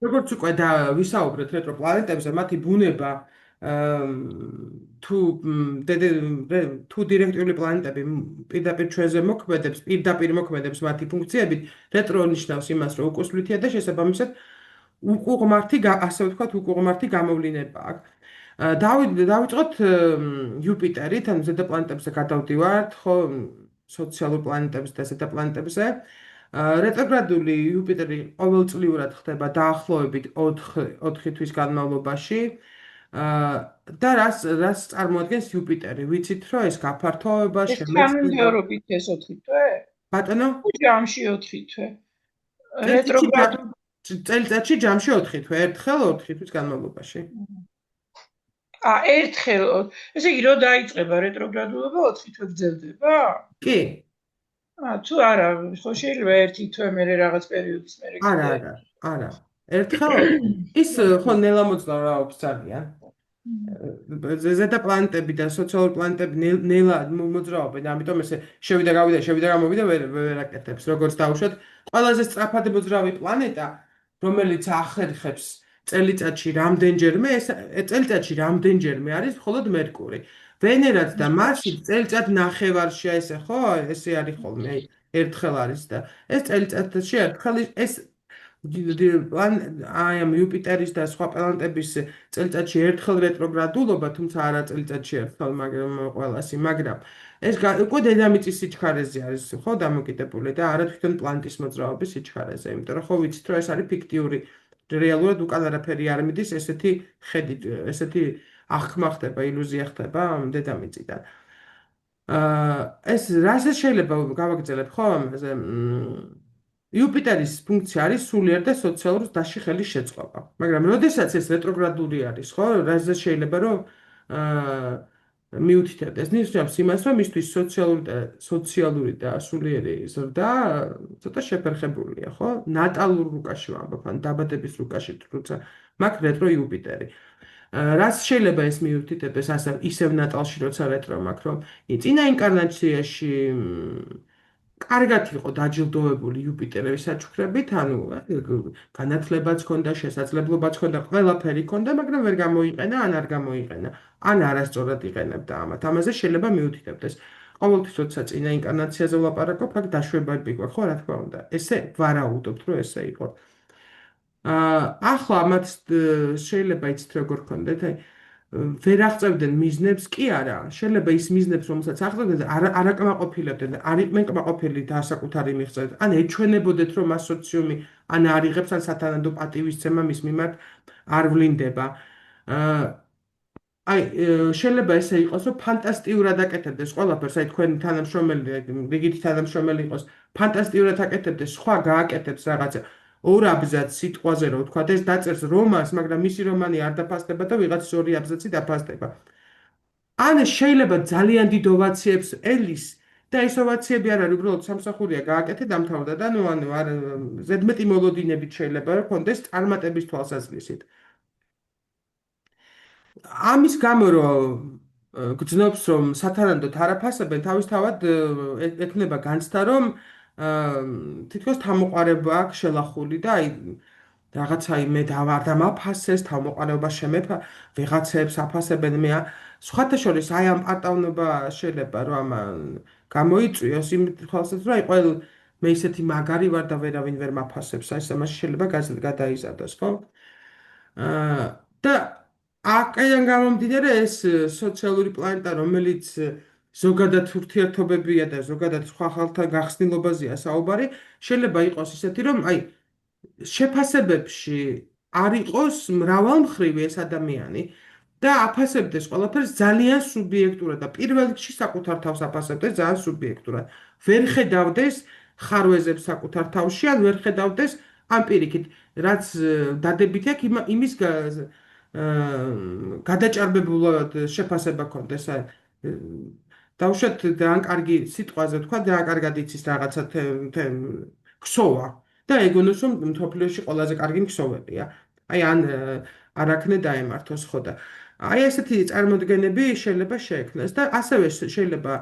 როგორც უკვე ვისაუბრეთ რეტრო პლანეტებზე, მათი ბუნება თუ თუ დირექტიული პლანეტები პირდაპირ მოქმედებს მათი ფუნქციებით, რეტრო ნიშნავს იმას, რომ უკუსვლითია და შესაბამისად ასე ვთქვათ, უკუღმართი გამოვლინება აქვს. დავიწყოთ იუპიტერით, ანუ ზედაპლანეტებზე გადავდივართ, ხო, სოციალურ პლანეტებზე და ზედაპლანეტებზე. რეტროგრადული იუპიტერი ყოველწლიურად ხდება დაახლოებით 4 თვის განმავლობაში. და რას წარმოადგენს იუპიტერი? ვიცით, რომ ეს გაფართოება, ეს შემეცნება. თანმიმდევრობით ეს 4 თვე? ბატონო, ჯამში 4 თვე. წელიწადში რეტროგრადული წელიწადში ჯამში 4 თვე, ერთხელ 4 თვის განმავლობაში. ერთხელ. ესე იგი, რო დაიწყება რეტროგრადულობა 4 თვე გრძელდება? კი. თუ არა, ხო შეიძლება 1 თვე მერე რაღაც პერიოდის მერე არა. ერთხელ ის ხო ნელა მოძრაობს ძალიან. ზედა პლანეტები და სოციალური პლანეტები ნელა მოძრაობენ, ამიტომ ესე შევიდა გამოვიდა ვერ აკეთებს. როგორც დავუშვათ, ყველაზე სწრაფად მოძრავი პლანეტა, რომელიც ახერხებს წელიწადში რამდენჯერმე არის მხოლოდ მერკური. ვენერაც და მარსი წელიწად ნახევარშია ესე, ხო? ესე არის ხოლმე, ერთხელ არის და ეს წელიწადში ერთხელ ეს აი ამ იუპიტერის და სხვა პლანეტების წელიწადში ერთხელ რეტროგრადულობა, თუმცა არა წელიწადში ერთხელ, მაგრამ ყველასი, მაგრამ ეს უკვე დედამიწის სიჩქარეზე არის, ხო, დამოკიდებული და არა თვითონ პლანეტის მოძრაობის სიჩქარეზე, იმიტომ რომ ხო ვიცით, რომ ეს არის ფიქტიური, რეალურად უკან არაფერი არ მიდის, ესეთი ხედი, ესეთი აღქმა ხდება, ილუზია ხდება დედამიწიდან. ეს რასაც შეიძლება გავაგრძელებ, ხო, ამაზე იუპიტერის ფუნქცია არის სულიერ და სოციალურ დასში ხელის შეწყობა. მაგრამ როდესაც ეს რეტროგრადული არის, ხო, რასაც შეიძლება რომ მიუთითებდეს, ნიშნავს იმას, რომ მისთვის სოციალური და სულიერი ზრდა ცოტა შეფერხებულია, ხო? ნატალურ რუკაში ვამბობ, ან დაბადების რუკაში, თუმცა მაქვს რეტრო იუპიტერი. რაც შეიძლება ეს მიუთითებდეს ისევ ნატალში, როცა რეტრო მაქვს, რომ წინა ინკარნაციაში კარგად იყო დაჯილდოებული იუპიტერის საჩუქრებით, ანუ განათლებაც ჰქონდა, შესაძლებლობაც ჰქონდა, ყველაფერი ჰქონდა, მაგრამ ვერ გამოიყენა, ან არ გამოიყენა, ან არასწორად იყენებდა ამათ. ამაზე შეიძლება მიუთითებდეს. ყოველთვის, როცა წინა ინკარნაციაზე ვლაპარაკობ, აქ დაშვებები გვაქვს, ხო, რა თქმა უნდა. ესე ვარაუდობთ, რომ ესე იყო. ახლა ამათ შეიძლება იცით როგორ ქონდეთ, ვერ აღწევდნენ მიზნებს, კი არა, შეიძლება ის მიზნებს, რომელსაც აღწევდნენ, არ აკმაყოფილებდნენ, არ იყვნენ კმაყოფილი დასაკუთარი მიღწევით, ან ეჩვენებოდეთ, რომ ასოციუმი ან არ იღებს, ან სათანადო პატივისცემა მის მიმართ არ ვლინდება. აი, შეიძლება ესე იყოს, რომ ფანტასტიურად აკეთებდეს ყველაფერს, აი თქვენი თანამშრომელი, რიგითი თანამშრომელი იყოს, ფანტასტიურად აკეთებდეს, სხვა გააკეთებს რაღაცა. ორ აბზაც სიტყვაზე რო ვთქვა, ეს დაწერს რომანს, მაგრამ მისი რომანი არ დაფასდება და ვიღაცის ორი აბზაცი დაფასდება. ან შეიძლება ძალიან დიდ ოვაციებს ელის და ეს ოვაციები არ არის, უბრალოდ სამსახურია გააკეთე დამთავრდა და ანუ არ ზედმეტი მოლოდინებით შეიძლება რომ ქონდეს წარმატების თვალსაზრისით. ამის გამო რომ გძნობს რომ სათანადოდ არაფასებენ, თავისთავად ექნება განცდა რომ თითქოს თავმოყარება აქვს შელახული და აი რაღაცა მე დავარ და მაფასეს თავმოყარება შემეფა ვიღაცებს აფასებენ მე სხვათა შორის აი ამ პარტავნობა შეიძლება რომ გამოიწვიოს იმ თვალსაზრისით რომ აი ყველ მე ისეთი მაგარი ვარ და ვერავინ ვერ მაფასებს აი ამაში შეიძლება გადაიზარდოს ხო და აქედან გამომდინარე ეს სოციალური პლანეტა რომელიც ზოგადად ურთიერთობებია და ზოგადად სხვა ხალხთან გახსნილობაზეა საუბარი შეიძლება იყოს ისეთი რომ აი შეფასებებში არ იყოს მრავალმხრივი ეს ადამიანი და აფასებდეს ყველაფერს ძალიან სუბიექტურად და პირველ რიგში საკუთარ თავს აფასებდეს ძალიან სუბიექტურად. ვერ ხედავდეს ხარვეზებს საკუთარ თავში, ან ვერ ხედავდეს ამ პირიქით, რაც დადებითი აქვს იმის გადაჭარბებულად შეფასება კონდეს. დავუშვათ ძალიან კარგი სიტყვაზე თქვა, ძალიან კარგად იცის რაღაცა ქსოვა. და ეგონოს რომ მთლიანში ყველაზე კარგი ქსოვებია. აი ან არაქნე დაემართოს ხო და აი ესეთი წარმოდგენები შეიძლება შეექმნას და ასევე შეიძლება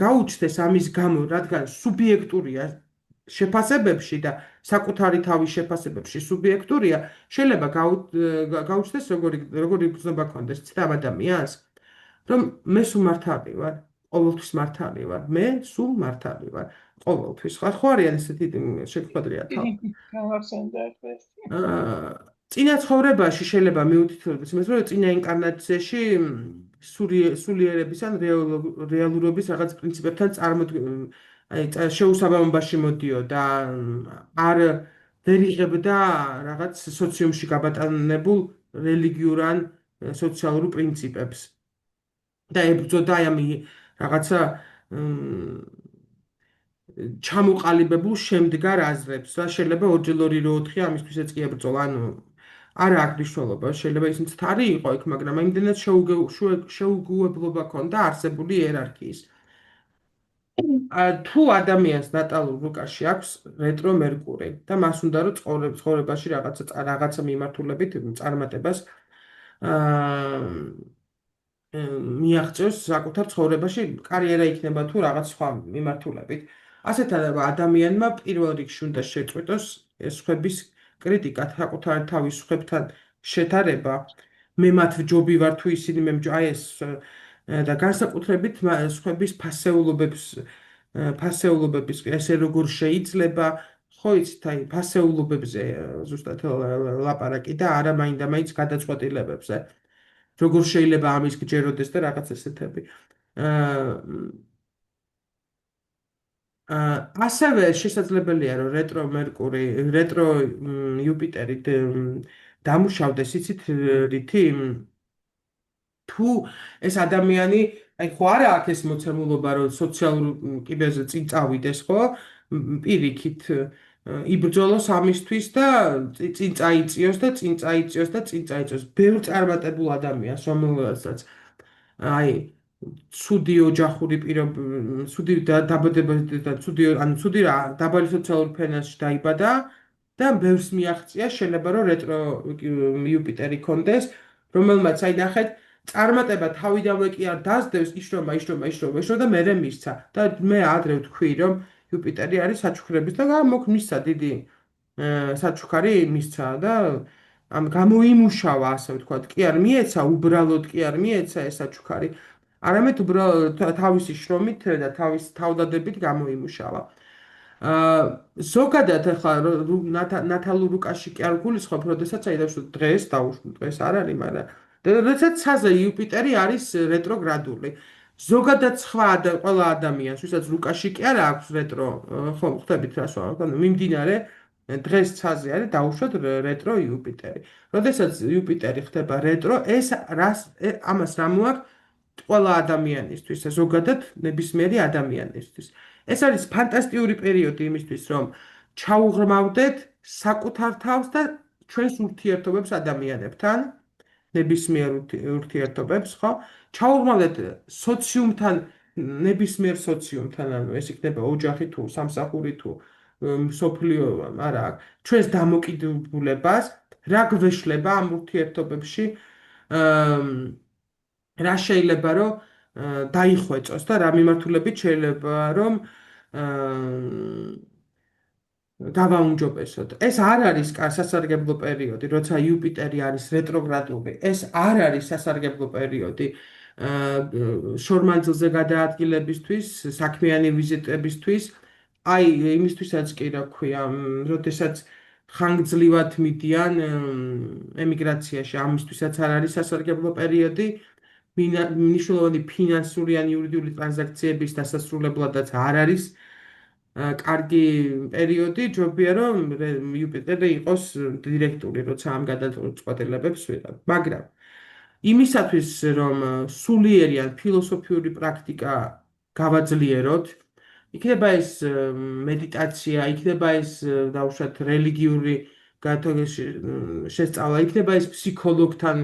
გაუჩნდეს ამის გამო, რადგან სუბიექტურია შეფასებებში და საკუთარი თავის შეფასებებში სუბიექტურია, შეიძლება გაუჩნდეს როგორი გრძნობა კონდეს ცდამ ადამიანს, რომ მე სულ მართალი ვარ, ყოველთვის მართალი ვარ, მე სულ მართალი ვარ, ყოველთვის. ხო არიან ესეთი შეგვიძლია თავი. გამახსენდა ეს. წინა ცხოვრებაში შეიძლება მიუთითებდეს იმას, რომ წინა ინკარნაციაში სულიერების ან რეალურობის რაღაც პრინციპებთან შეუსაბამობაში მოდიოდა, არ ვერ იღებდა რაღაც სოციუმში გაბატონებულ რელიგიურ ან სოციალურ პრინციპებს და ებრძოდა აი ამ რაღაცა ჩამოყალიბებულ შემდგარ აზრებს და შეიძლება ორჯერ 2-4 ამისთვისაც კი ებრძოლა, ანუ არა აქვს მნიშვნელობა, შეიძლება ის მცდარი იყო იქ, მაგრამ იმდენად შეუგუებლობა ქონდა არსებული იერარქიის. თუ ადამიანს ნატალურ რუკაში აქვს რეტრო მერკური და მას უნდა რომ ცხოვრებაში რაღაცა მიმართულებით წარმატებას მიაღწევს საკუთარ ცხოვრებაში, კარიერა იქნება თუ რაღაც სხვა მიმართულებით. ასეთ ადამიანმა პირველ რიგში უნდა შეწყვიტოს სხვების კრიტიკა, საკუთარ თავის სხვებთან შეთარება, მე მათ ჯობი ვარ თუ ისინი მე აი ეს და განსაკუთრებით სხვების ფასეულობების ესე როგორ შეიძლება ხო იცით აი ფასეულობებზე ზუსტად ლაპარაკი და არა მაინდა-მაინც გადაწყვეტილებებზე. როგორ შეიძლება ამის გჯეროდეს და რაღაც ესეთები. ასევე შესაძლებელია რომ რეტრო მერკური, რეტრო იუპიტერი დამუშავდეს, იცით რითი? თუ ეს ადამიანი, აი ხო არა აქვს ეს მოცემულობა რომ სოციალურ კიბეზე წინ წავიდეს, ხო? პირიქით იბრძოლოს ამისთვის და წინ წაიწიოს და წინ წაიწიოს და წინ წაიწიოს. ბევრ წარმატებულ ადამიანს, რომელსაც აი ცუდი ოჯახური პირობები, ცუდი დაბადება და ცუდი რა, დაბალი სოციალური ფენაში დაიბადა და ბევრს მიაღწია, შეიძლება რომ რეტრო იუპიტერი კონდეს, რომელმაც აი ნახეთ, წარმატება თავიდანვე კი არ დასდევს, იშრომა და მერე მისცა. და მე ადრე ვთქვი, რომ იუპიტერი არის საჩუქრების და მისცა დიდი საჩუქარი მისცა და ამ გამოიმუშავა, ასე ვთქვათ, კი არ მიეცა, უბრალოდ კი არ მიეცა ეს საჩუქარი. არამედ უბრალოდ თავისი შრომით და თავის თავდადებით გამოიმუშავა. ზოგადად ახლა ნათალურ რუკაში კი არ გულისხმობ, როდესაც აი დღეს არ არის, მაგრამ როდესაც ცაზე იუპიტერი არის რეტროგრადული. ზოგადად ყველა ადამიანს, ვისაც რუკაში კი არა აქვს რეტრო, ხო, ხვდებით რას ვამბობ, მიმდინარე დღეს ცაზე არის დაუშვათ რეტრო იუპიტერი. როდესაც იუპიტერი ხდება რეტრო, ამას რა მოაქვს ყველა ადამიანისთვის, ზოგადად ნებისმიერი ადამიანისთვის. ეს არის ფანტასტიკური პერიოდი იმისთვის, რომ ჩაუღრმავდეთ საკუთარ თავს და ჩვენს ურთიერთობებს ადამიანებთან, ნებისმიერ ურთიერთობებს, ხო? ჩაუღრმავდეთ სოციუმთან, ნებისმიერ სოციუმთან, ანუ ეს იქნება ოჯახი თუ სამსახური თუ მსოფლიო, არა, ჩვენს დამოკიდებულებას, რა გვეშლება ამ ურთიერთობებში, რა შეიძლება რომ დაიხვეწოს და რა მიმართულებით შეიძლება რომ დავაუნჯობესოთ. ეს არ არის სასარგებლო პერიოდი, როცა იუპიტერი არის რეტროგრადული. ეს არ არის სასარგებლო პერიოდი შორმანძილზე გადაადგილებისთვის, საქმიანი ვიზიტებისთვის. აი, იმისთვისაც კი რა ქვია, როდესაც ხანგრძლივად მიდიან ემიგრაციაში, ამისთვისაც არ არის სასარგებლო პერიოდი. მნიშვნელოვანი ფინანსური ან იურიდიული ტრანზაქციების დასასრულებლადაც არ არის კარგი პერიოდი, ჯობია რომ იუპიტერი იყოს დირექტული, როცა ამ გადაწყვეტილებებს ვიღებ. მაგრამ იმისათვის, რომ სულიერი ან ფილოსოფიური პრაქტიკა გავაძლიეროთ, იქნება ეს მედიტაცია, იქნება ეს დაუშვათ რელიგიური შესწავლა, იქნება ეს ფსიქოლოგთან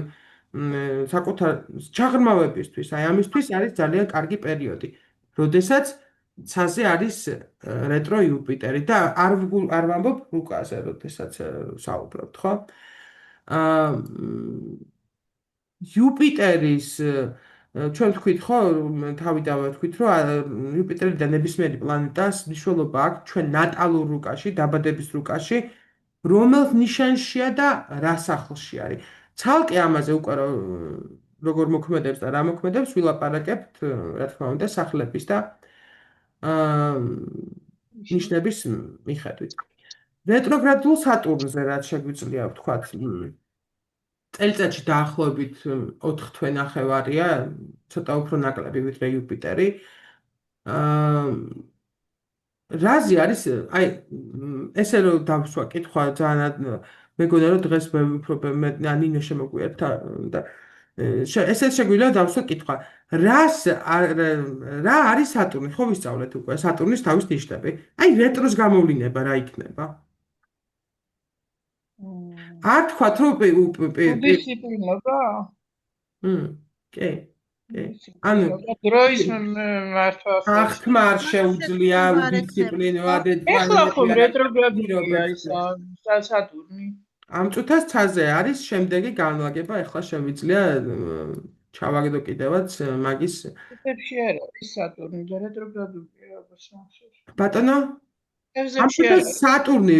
საკუთარ ჩაღრმავებისთვის, აი ამისთვის არის ძალიან კარგი პერიოდი, როდესაც ცაზე არის რეტრო იუპიტერი და არ ვამბობ რუკაზე, როდესაც საუბრობთ, ხო? იუპიტერის ჩვენ თქვით ხო, თავიდან ვთქვით, რომ იუპიტერიდან ნებისმიერი პლანეტას მნიშვნელობა აქვს ჩვენ ნატალურ რუკაში, დაბადების რუკაში, რომელს ნიშანშია და რა სახლში არის. ცალკე ამაზე უკვე როგორ მოქმედებს და რა მოქმედებს, ვილაპარაკებთ, რა თქმა უნდა, სახლების და აა ნიშნების მიხედვით. რეტროგრადულ სატურნზე რაც შეგვიძლია ვთქვათ, წელიწადში დაახლოებით 4 თვე ნახევარია, ცოტა უფრო ნაკლები ვიდრე იუპიტერი. აა რაზი არის, აი ესე რომ დავსვა კითხვა ძალიან მეგონა რომ დღეს მე უფრო მე ნინო შემოგვიერთდა და ესე შეგვიძლია დავსვა კითხვა. რა არის სატურნი? ხო ვისწავლეთ უკვე სატურნის თავის ნიშნები. აი რეტროს გამოვლინება რა იქნება? არ თქვათ რომ უდისციპლინობა? მმ, კი, კი. ანუ დისციპლინობა, დროის მართვა ხელს. აღთმა არ შეუძლია არ უდისციპლინოა ექნება. ეხლა ხომ დედლაინები რეტროგრადულია ის სატურნი. ამ წუთას ცაზე არის შემდეგი განლაგება, ეხლა შემიძლია ჩავაგდო კიდევაც მაგის თევზებში არ არის სატურნი და რეტროგრადულია როგორც ნახშირ. ბატონო ამ თევზებში არ წუთას არის. სატურნი,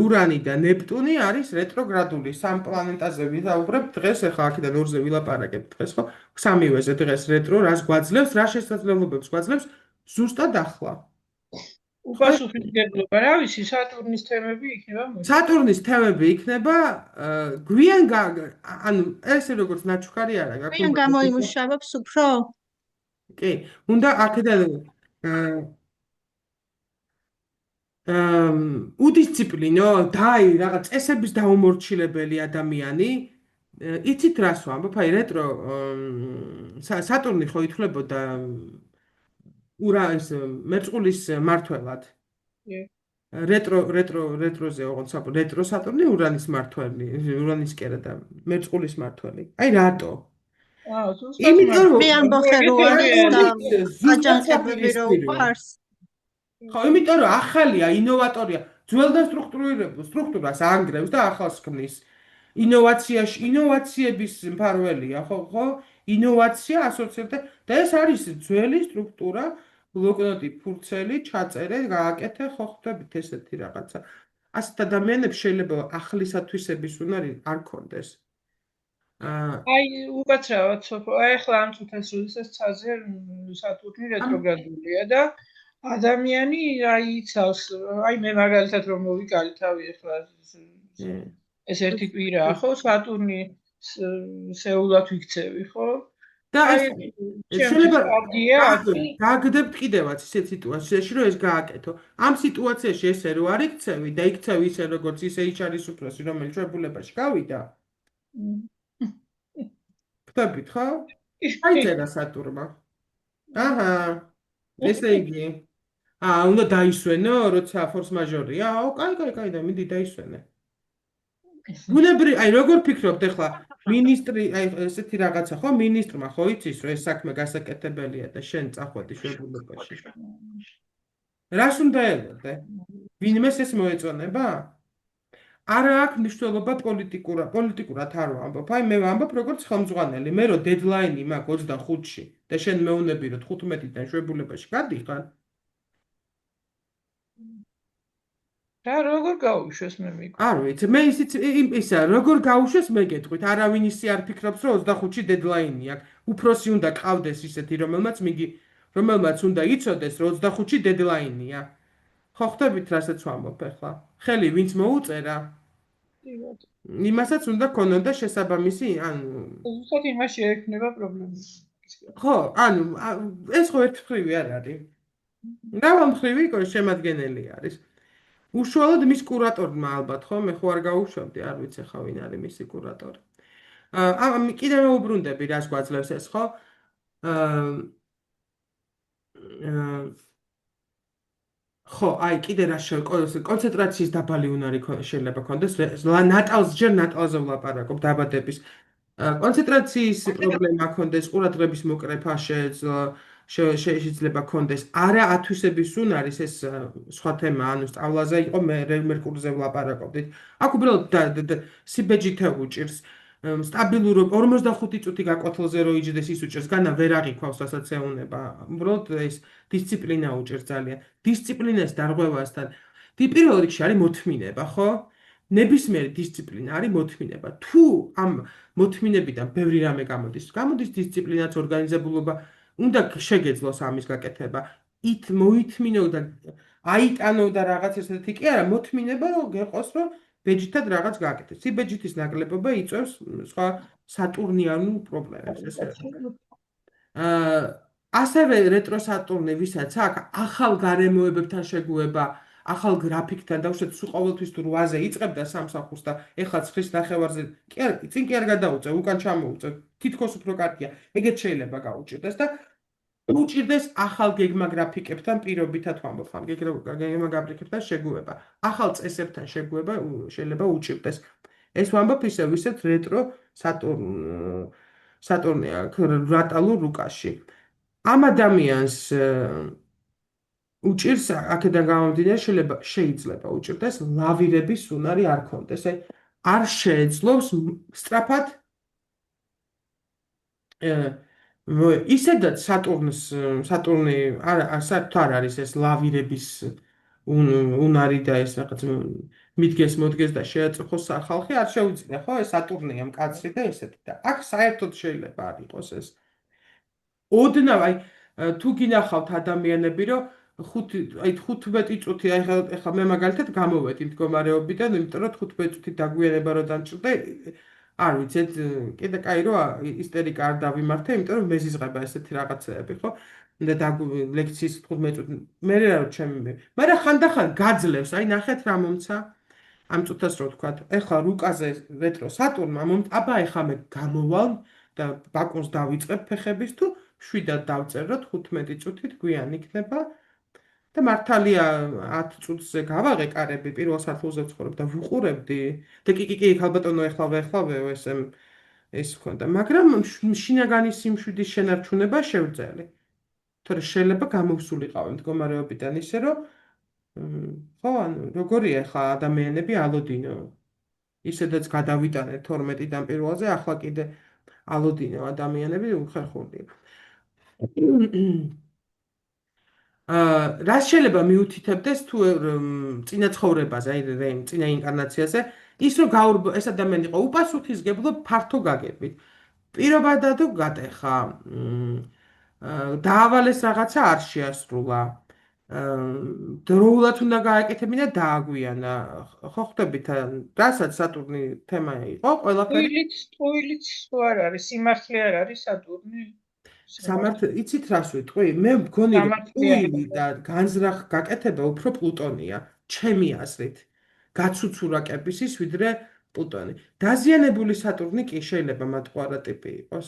ურანი და ნეპტუნი არის რეტროგრადული სამ პლანეტაზე ვისაუბრებთ დღეს, ეხლა აქედან ორზე ვილაპარაკებთ დღეს, ხო? სამივეზე დღეს რეტრო, რას გვაძლევს, რა შესაძლებლობებს გვაძლევს ზუსტად ახლა. უპასუხისმგებლობა, რა ვიცი, სატურნის თემები იქნება მოიწყო. სატურნის თემები იქნება გვიან ანუ ესე როგორც ნაჩუქარი არა გაქვს. ვინ გამოიმუშავებს უფრო? კი, უნდა აქედან უდისციპლინო, დაი რაღაც წესების დაუმორჩილებელი ადამიანი, იცით რას ვამბობ? აი რეტრო სატურნი ხო ითვლებოდა ურანის მერწყულის მმართველად. რეტროზე ოღონდ რეტრო სატურნი ურანის მმართველი, ურანის კერა და მერწყულის მმართველი. აი რატო? ზუსტად მე ამბობ რომ არის და აჯანყებები რო უყარს. ხო, იმიტომ რომ ახალია, ინოვატორია, ძველ და სტრუქტურას ანგრევს და ახალს ქმნის. ინოვაციების მფარველია, ხო? ინოვაცია ასოცირდება და ეს არის ძველი სტრუქტურა, ბლოკნოტი, ფურცელი, ჩაწერე, გააკეთე, ხო ხვდებით ესეთი რაღაცა. ასეთ ადამიანებს შეიძლება ახლისათვისების უნარი არ კონდეს. აი, უკაცრავად სოფო, აი ახლა ამ წუთას როდესაც ცაზე სატურნი რეტროგრადულია და ადამიანი აი იცავს, აი მე მაგალითად რომ მოვიკალი თავი ახლა ეს ერთი კვირაა, ხო, სატურნი სეულად ვიქცევი, ხო? და ეს შეიძლება კარგია, გააგდებთ კიდევაც ისეთ სიტუაციაში, რომ ეს გააკეთო. ამ სიტუაციაში ესე რო არ იქცევი და იქცევი ისე როგორც ისე იჩარის უფროსი, რომელიც შებულებაში გავიდა. ხვდებით, ხო? აიწერა სატურმა. აჰა. ესე იგი. უნდა დაისვენო, როცა ფორს მაჟორია? აო, კაი, და მიდი დაისვენე. ბუნებრივი, აი როგორ ფიქრობთ ახლა მინისტრი, აი ესეთი რაღაცა ხო, მინისტრმა ხო იცის, რომ ეს საქმე გასაკეთებელია და შენ წახვედი შეგულებაში. რას უნდა ელოდე? ვინმეს ეს მოეწონება? არა აქვს მნიშვნელობა პოლიტიკურად არ ვამბობ. აი მე ვამბობ როგორც ხელმძღვანელი, მე რომ დედლაინი მაქვს 25-ში და შენ მეუნები რომ 15-დან შეგულებაში გადიხარ. რა როგორ გაუშვეს მე მიგვი? არ ვიცი, მე ისა როგორ გაუშვეს მე გეტყვით, არავინ ისე არ ფიქრობს რომ 25-ში დედლაინი აქვს. უფროსი უნდა ყავდეს ისეთი, რომელმაც უნდა იცოდეს რომ 25-ში დედლაინია. ხო ხვდებით რასაც ვამბობ ახლა? ხელი ვინც მოუწერა? იმასაც უნდა ქონოდა შესაბამისი, ანუ ზუსტად იმაში ექნება პრობლემა. ხო, ანუ ეს ხო ერთმხრივი არ არის. მრავალმხრივი შემადგენელი არის. უშუალოდ მის კურატორმა ალბათ, ხო? მე ხო არ გაუშვებდი, არ ვიცი ხა ვინ არის მისი კურატორი. კიდევ მეუბრუნდები, რას გვაძლევს ეს, ხო? ხო, აი, კიდე რა კონცენტრაციის დაბალი უნარი შეიძლება ქონდეს, ნატალზე ვლაპარაკობ დაბადების. კონცენტრაციის პრობლემა ქონდეს, ყურადღების მოკრეფა შეიძლება ქონდეს, არა ათვისების უნარის, ეს სხვა თემა, ანუ სწავლაზე იყო, მე მერკურზე ვლაპარაკობდით. აქ უბრალოდ სიბეჯითე უჭირს. სტაბილურ 45 წუთი გაკვეთილზე რო იჯდეს ის უჭერს, განა ვერ აღიქვავს რასაც ეუნება. უბრალოდ ეს დისციპლინა უჭერს ძალიან. დისციპლინას დარღვევასთან პირველ რიგში არის მოთმინება, ხო? ნებისმიერი დისციპლინა არის მოთმინება. თუ ამ მოთმინებიდან ბევრი რამე გამოდის დისციპლინაც, ორგანიზებულობა, უნდა შეგეძლოს ამის გაკეთება. ით მოითმინო და აიტანო და რაღაც ესეთი კი არა, მოთმინება რომ გეყოს რომ ბეჯითად რაღაც გააკეთეს. სიბეჯითის ნაკლებობა იწვევს სხვა სატურნიანულ პრობლემებს, ესე რომ. ასევე რეტრო სატურნი, ვისაც აქვს ახალ გარემოებებთან შეგუება, ახალ გრაფიკთან დაუშვათ სულ ყოველთვის თუ 8-ზე იწყებდა სამსახურს და ეხლა 9-ის ნახევარზე კი არ წინ კი არ გადაუწევ, უკან ჩამოუწევ, თითქოს უფრო კარგია. ეგეც შეიძლება გაუჭირდეს და უჭირდეს ახალ გეგმა გრაფიკებთან პირობითად ვამბობ, ამ გეგმა გრაფიკებთან შეგუება, ახალ წესებთან შეგუება შეიძლება უჭირდეს. ეს ვამბობ ისევ ვისაც რეტრო სატურნი აქვს რატალურ რუკაში. ამ ადამიანს უჭირს აქედან გამომდინარე შეიძლება უჭირდეს ლავირების უნარი არ ქონდეს, არ შეეძლოს სწრაფად ისედაც სატურნი საერთოდ არ არის ეს ლავირების უნარი და ეს რაღაც მიდგეს და შეაწუხოს ხალხი არ შეუძლია, ხო? ეს სატურნია მკაცრი და ესეთი და აქ საერთოდ შეიძლება არ იყოს ეს. ოდნავ თუ გინახავთ ადამიანები რომ 15 წუთი ეხლა მე მაგალითად გამოვედი მდგომარეობიდან, იმიტომ რომ 15 წუთი დაგვიანება რო დამჭირდა, არ ვიცით, კიდე კაი რომ ისტერიკა არ დავიმართე, იმიტომ რომ მეზიზღება ესეთი რაღაცეები, ხო? და ლექციის 15 წუთი მე რა ჩემი, მაგრამ ხანდახან გაძლევს, ნახეთ რა მომცა ამ წუთას რო ვთქვათ, ეხლა რუკაზე რეტრო სატურნმა აბა ეხლა მე გამოვალ და ბაკუნს დავიწყებ ფეხების თუ შვიდად დავწეროთ 15 წუთით გვიან იქნება და მართალია 10 წუთზე გავაღეკარები პირველ სართულზე ვცხოვრობ და ვუყურებდი და კი ხალბატონო ეხლავე ეს ხონდა, მაგრამ შინაგანი სიმშვიდის შენარჩუნება შევძელი. თორე შეიძლება გამოვსულიყავი მდგომარეობიდან ისე რომ ხო, როგორია ხა ადამიანები ალოდინო. ისედაც გადავიტანეთ 12-დან პირველზე, ახლა კიდე ალოდინო ადამიანები უხერხულია. რა შეიძლება მიუთითებდეს თუ წინა ცხოვრებაზე, წინა ინკარნაციაზე, ის რომ ეს ადამიანი იყო უპასუხისმგებლო ფართო გაგებით. პირობადად გატეხა, დაავალეს რაღაცა არ შეასრულა. დროულად უნდა გააკეთებინა და დააგვიანა. ხო ხვდებით, რასაც სატურნი თემა იყო, ყველაფერი. ტყუილიც არ არის, სიმართლე არ არის სატურნი. იცით რას ვიტყვი? მე მგონი რომ ტყუილი და განზრახ გაკეთება უფრო პლუტონია, ჩემი აზრით. გაცუცურაკების ის ვიდრე პლუტონი. დაზიანებული სატურნი კი შეიძლება მათყუარა ტიპი იყოს.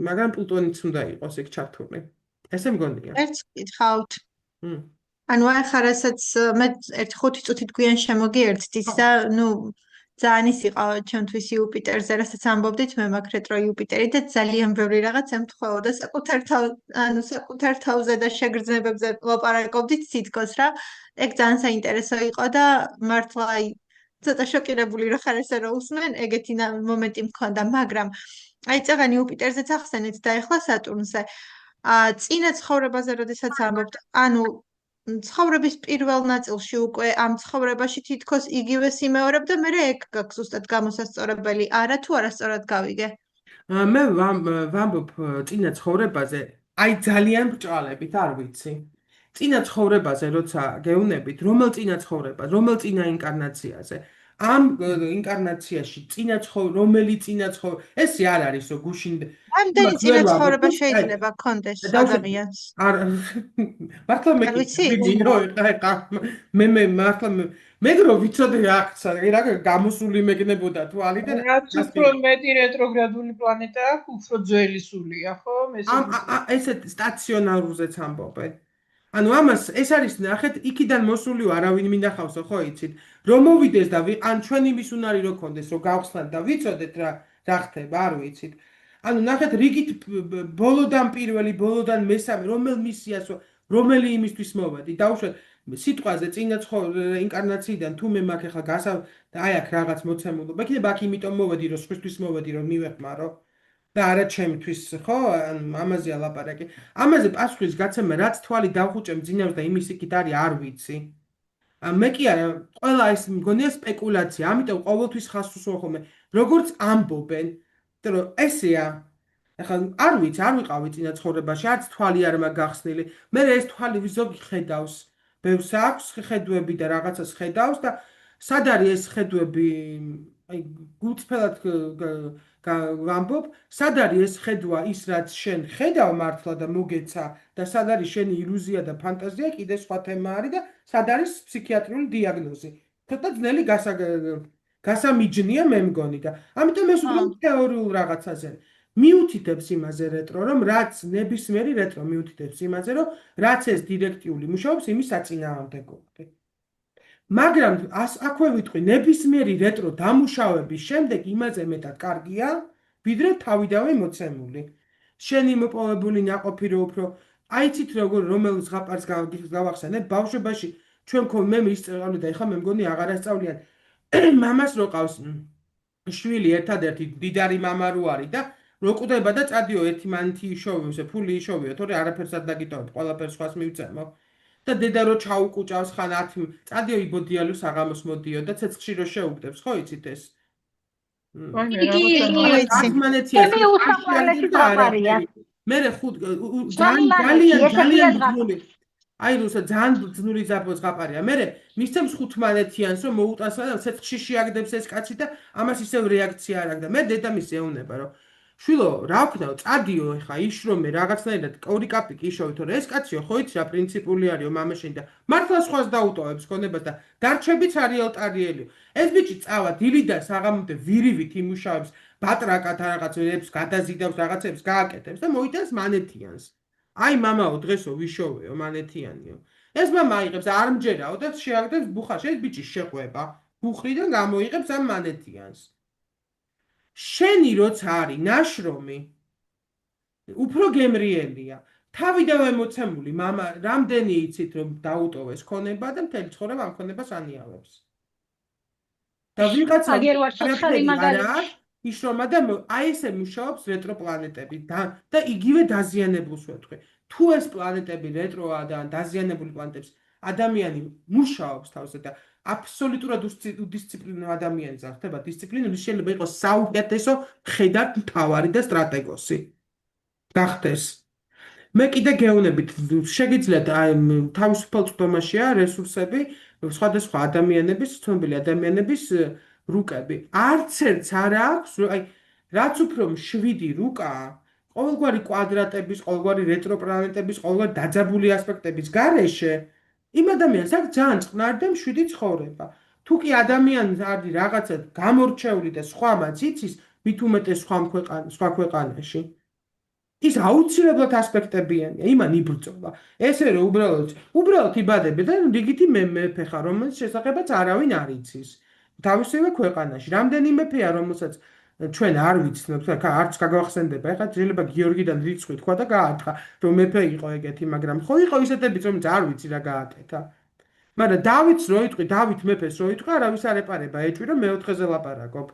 მაგრამ პლუტონიც უნდა იყოს ეგ ჩართული. ესე მგონია. ერთს გითხავთ. ანუ ახლა რასაც მე 1-5 წუთით გვიან შემოგიერთდით და ძალიან ის იყო ჩემთვის იუპიტერზე, რასაც ამბობდით, მე მაგ რეტრო იუპიტერი და ძალიან ბევრი რაღაც ემთხვეოდა საკუთარ თავზე და შეგრძნებებზე ლაპარაკობდით თითქოს რა. ეგ ძალიან საინტერესო იყო და მართლა ცოტა შოკირებული რო ხარ ესე რო უსმენ, ეგეთი მომენტი მქონდა, მაგრამ წაღან იუპიტერზეც ახსენეთ და ეხლა სატურნზე. წინა ცხოვრებაზე როდესაც ამბობთ, ანუ ცხოვრების პირველ ნაწილში უკვე ამ ცხოვრებაში თითქოს იგივე სიმეორებ და მე ეგ გაქვს ზუსტად გამოსასწორებელი, არა თუ არასწორად გავიგე. მე ვამბობ წინა ცხოვრებაზე, ძალიან ბრჭყალებით, არ ვიცი. წინა ცხოვრებაზე როცა გეუნებით, რომელ წინა ცხოვრებას, რომელ წინა ინკარნაციაზე, ამ ინკარნაციაში რომელი წინა ცხოვრება, ეს არ არის რომ გუშინ ამდენი წინა ცხოვრება შეიძლება გქონდეს ადამიანს. მართლა მე მართლა მეგრო ვიცოდე აქცა რა გამოსული მეგნებოდა თვალიდან რაც უფრო მეტი რეტროგრადული პლანეტა აქვს, უფრო ძველი სულია, ხო? ესეთ სტაციონარულზეც ამბობენ. ანუ ამას ეს არის ნახეთ, იქიდან მოსულიო არავინ მინახავსო, ხო იცით? რომ მოვიდეს და ან ჩვენ იმის უნარი რო ქონდეს, რომ გავხსნათ და ვიცოდეთ რა ხდება, არ ვიცით. ანუ ნახეთ, რიგით ბოლოდან პირველი, ბოლოდან მესამე, რომელ მისიას, რომელი იმისთვის მოვედი, დაუშვათ სიტყვაზე წინა ინკარნაციიდან თუ მე მაქვს ახლა აი აქ რაღაც მოცემულობა, იქნება აქ იმიტომ მოვედი, რომ სხვისთვის მოვედი, რომ მივეხმარო და არა ჩემთვის, ხო? ამაზეა ლაპარაკი. ამაზე პასუხის გაცემა, რაც თვალი დავხუჭე მძინავს და იმის იქით არის, არ ვიცი. მე კი არა, ყველა ეს მგონია სპეკულაცია, ამიტომ ყოველთვის ხას უსვამ ხოლმე, როგორც ამბობენ, რომ ესეა. ახლა არ ვიცი, არ ვიყავი წინა ცხოვრებაში, არც თვალი არ მაქვს გახსნილი. მე ეს თვალი ზოგი ხედავს, ბევრს აქვს ხედვები და რაღაცას ხედავს და სად არის ეს ხედვები, აი გულწრფელად ვამბობ, სად არის ეს ხედვა ის რაც შენ ხედავ მართლა და მოგეცა და სად არის შენი ილუზია და ფანტაზია, კიდე სხვა თემა არის და სად არის ფსიქიატრიული დიაგნოზი. ცოტა ძნელი გასამიჯნია მე მგონი და ამიტომ ეს უფრო თეორიულ რაღაცაზე მიუთითებს იმაზე რეტრო, რომ რაც ნებისმიერი რეტრო მიუთითებს იმაზე, რომ რაც ეს დირექტიული მუშაობს, იმის საწინააღმდეგოა. მაგრამ აქვე ვიტყვი, ნებისმიერი რეტრო დამუშავების შემდეგ იმაზე მეტად კარგია, ვიდრე თავიდანვე მოცემული. შენი მოპოვებული ნაყოფი რო უფრო აიცით რომელ ზღაპარს გავახსენებ, ბავშვობაში ჩვენ მე მისწავლე და ეხლა მე მგონი აღარ ასწავლიან მამას რო ყავს შვილი ერთადერთი დიდარი მამა რო არის და რო კვდება და წადიო ერთი მანთი იშოვიო, ფული იშოვიო, თორე არაფერს არ დაგიტოვებ, ყველაფერს სხვას მივცემო. და დედა რო ჩაუკუჭავს ხან 10 წადიო იბოდიალოს აღამოს მოდიო და ცეცხლში რო შეუგდებს, ხო იცით ეს? მე ძალიან ძნული. აი რუსა ძალიან ძნული ზღაპარია. მე მისცემს 15-იანს რომ მოუტანს და ცეცხლში შეაგდებს ეს კაცი და ამას ისევ რეაქცია არ აქვს და მე დედამის ეუბნება რომ შვილო, რა ვქნაო, წადიო ეხა იშრომე რაღაცნაირად კორიკაპიკი იშოვე, თორე ეს კაციო ხო იცი რა პრინციპული არისო მამაშენი და მართლა სხვას დაუტოვებს ქონებას და დარჩებიც არის ელტარიელიო. ეს ბიჭი წავა დილიდან საღამომდე ვირივით იმუშავებს, ბატრაკად რაღაცებს გადაზიდავს, რაღაცებს გააკეთებს და მოიტანს მანეთიანს. აი მამაო დღესო ვიშოვეო მანეთიანიო. ეს მამა აიღებს არ მჯერაო და შეაგდებს ბუხაში, ეს ბიჭი შეყვება. ბუხრიდან გამოიღებს ამ მანეთიანს. შენი როცა არის ნაშრომი უფრო გემრიელია. თავიდანვე მოცემული მამა რამდენი იცით რომ დაუტოვეს ქონება და მთელი ცხოვრება ამ ქონებას ანიავებს. და ვიღაცა იშრომა და აი ესე მუშაობს რეტრო პლანეტები და იგივე დაზიანებულს ვეთქვი. თუ ეს პლანეტები რეტროა და დაზიანებული პლანეტებს ადამიანი მუშაობს თავზე და აბსოლუტურად უდისციპლინო ადამიანი ხდება, დისციპლინური შეიძლება იყოს საუკეთესო ხედარ მთავარი და სტრატეგოსი. გახდეს. მე კიდე გეუბნებით, შეგიძლიათ თავისუფალ წვდომაშია რესურსები, სხვადასხვა ადამიანების, ცნობილი ადამიანების რუკები. არც ერთს არ აქვს, აი რაც უფრო მშვიდი რუკაა, ყოველგვარი კვადრატების, ყოველგვარი რეტროპლანეტების, ყოველგვარი დაძაბული ასპექტების გარეშე იმ ადამიანს აქვს ძალიან წყნარი და მშვიდი ცხოვრება. თუ კი ადამიანს არის რაღაცა გამორჩეული და სხვა მაც იცის, მით უმეტეს სხვა ქვეყანაში. ის აუცილებლად ასპექტებიანია, იმან იბრძოლა. ესე რომ უბრალოდ იბადები და რიგითი მეფე ხარ, რომელიც შესახებაც არავინ არ იცის. თავისივე ქვეყანაში. რამდენი მეფეა, რომელსაც ჩვენ არ ვიცნობთ, არც გაგახსენდება. ეხლა შეიძლება გიორგიდან რიცხვი თქვა და გაათხა, რომ მეფე იყო ეგეთი, მაგრამ ხო იყო ისეთებიც, რომელიც არ ვიცი რა გააკეთა. მაგრამ დავითს რო იტყვი, დავით მეფეს რო იტყვი, არავის არ ეპარება ეჭვი, რომ მეოთხეზე ლაპარაკობ.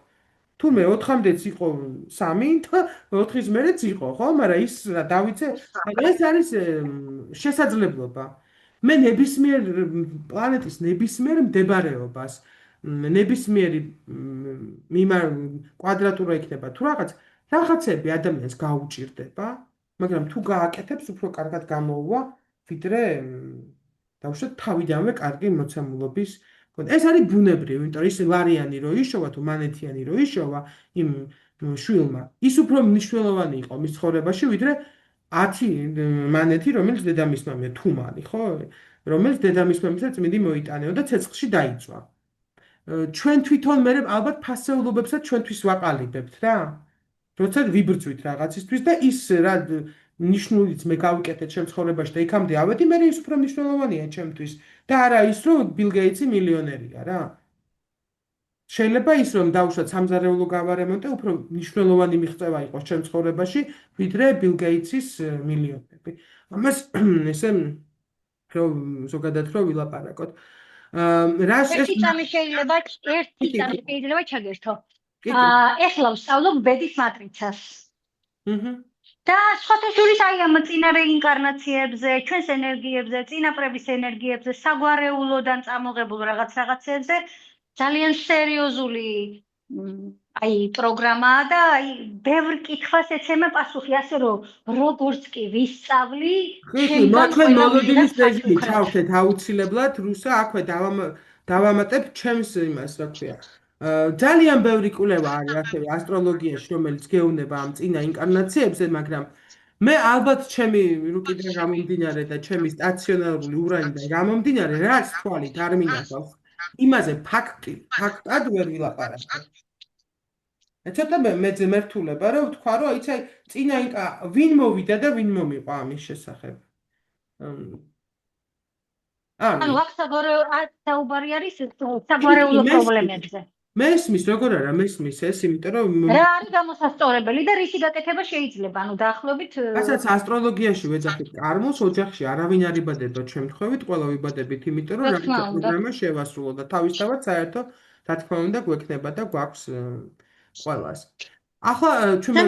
თურმე 4-მდეც იყო 3 და 4-ის მერეც იყო, ხო? მაგრამ ის რა დავითზე ეს არის შესაძლებლობა. მე ნებისმიერ პლანეტის ნებისმიერ მდებარეობას ნებისმიერი კვადრატურა იქნება თუ რაღაცები ადამიანს გაუჭირდება, მაგრამ თუ გააკეთებს უფრო კარგად გამოუვა, ვიდრე დავუშვათ თავიდანვე კარგი მოცემულობის. ეს არის ბუნებრივი, იმიტომ ის ლარიანი რო იშოვა თუ მანეთიანი რო იშოვა იმ შვილმა, ის უფრო მნიშვნელოვანი იყო მის ცხოვრებაში, ვიდრე 10 მანეთი, რომელიც დედამის მამია თუმანი, ხო? რომელიც დედამის მამისა წმინდი მოიტანეო და ცეცხლში დაიწვა. ჩვენ თვითონ მე ალბათ ფასეულობებსაც ჩვენთვის ვაყალიბებთ რა. როცა ვიბრძვით რაღაცისთვის და ის რა ნიშნულიც მე გავიკეთეთ ჩემ ცხოვრებაში და იქამდე ავედი, მე ის უფრო მნიშვნელოვანია ჩემთვის და არა ის რომ ბილ გეიტსი მილიონერია რა. შეიძლება ის რომ დავუშვათ სამზარეულო გავარემონტე უფრო მნიშვნელოვანი მიღწევა იყოს ჩემ ცხოვრებაში, ვიდრე ბილ გეიტსის მილიონები. ამას ესე რომ ზოგადად რომ ვილაპარაკოთ. რას ერთი წამი შეიძლება ჩაგერთო. ეხლა ვსწავლობ ბედის მატრიცას. და სხვათა შორის აი ამ წინა რეინკარნაციებზე, ჩვენს ენერგიებზე, წინაპრების ენერგიებზე, საგვარეულოდან წამოღებულ რაღაცებზე ძალიან სერიოზული აი პროგრამაა და აი ბევრ კითხვას ეცემა პასუხი, ასე რომ როგორც კი ვისწავლი, ჩვენ მოლოდინის რეჟიმი ჩავხდეთ აუცილებლად რუსა აქვე დავამატებ ჩემს იმას რა ქვია. ძალიან ბევრი კვლევა არის ასევე ასტროლოგიაში, რომელიც გეუბნება ამ წინა ინკარნაციებზე, მაგრამ მე ალბათ ჩემი რუკიდან გამომდინარე და ჩემი სტაციონარული ურანიდან გამომდინარე, რაც თვალით არ მინახავს, იმაზე ფაქტად ვერ ვილაპარაკებ. ცოტა მეძე მერთულება, რომ ვთქვა, რომ იცი, წინა ვინ მოვიდა და ვინ მომიყვა ამის შესახებ. ანუ აქ საუბარი არის საგვარეულო პრობლემებზე. მესმის, როგორ არა, მესმის ეს, იმიტომ რომ რა არის გამოსასწორებელი და რისი გაკეთება შეიძლება, ანუ დაახლოებით რასაც ასტროლოგიაში ვეძახით კარმოს ოჯახში არავინ არ იბადება შემთხვევით, ყველა ვიბადებით, იმიტომ რომ რაღაცა პროგრამა შევასრულო და თავისთავად საერთო რა თქმა უნდა გვექნება და გვაქვს ყველას. ახლა ჩვენ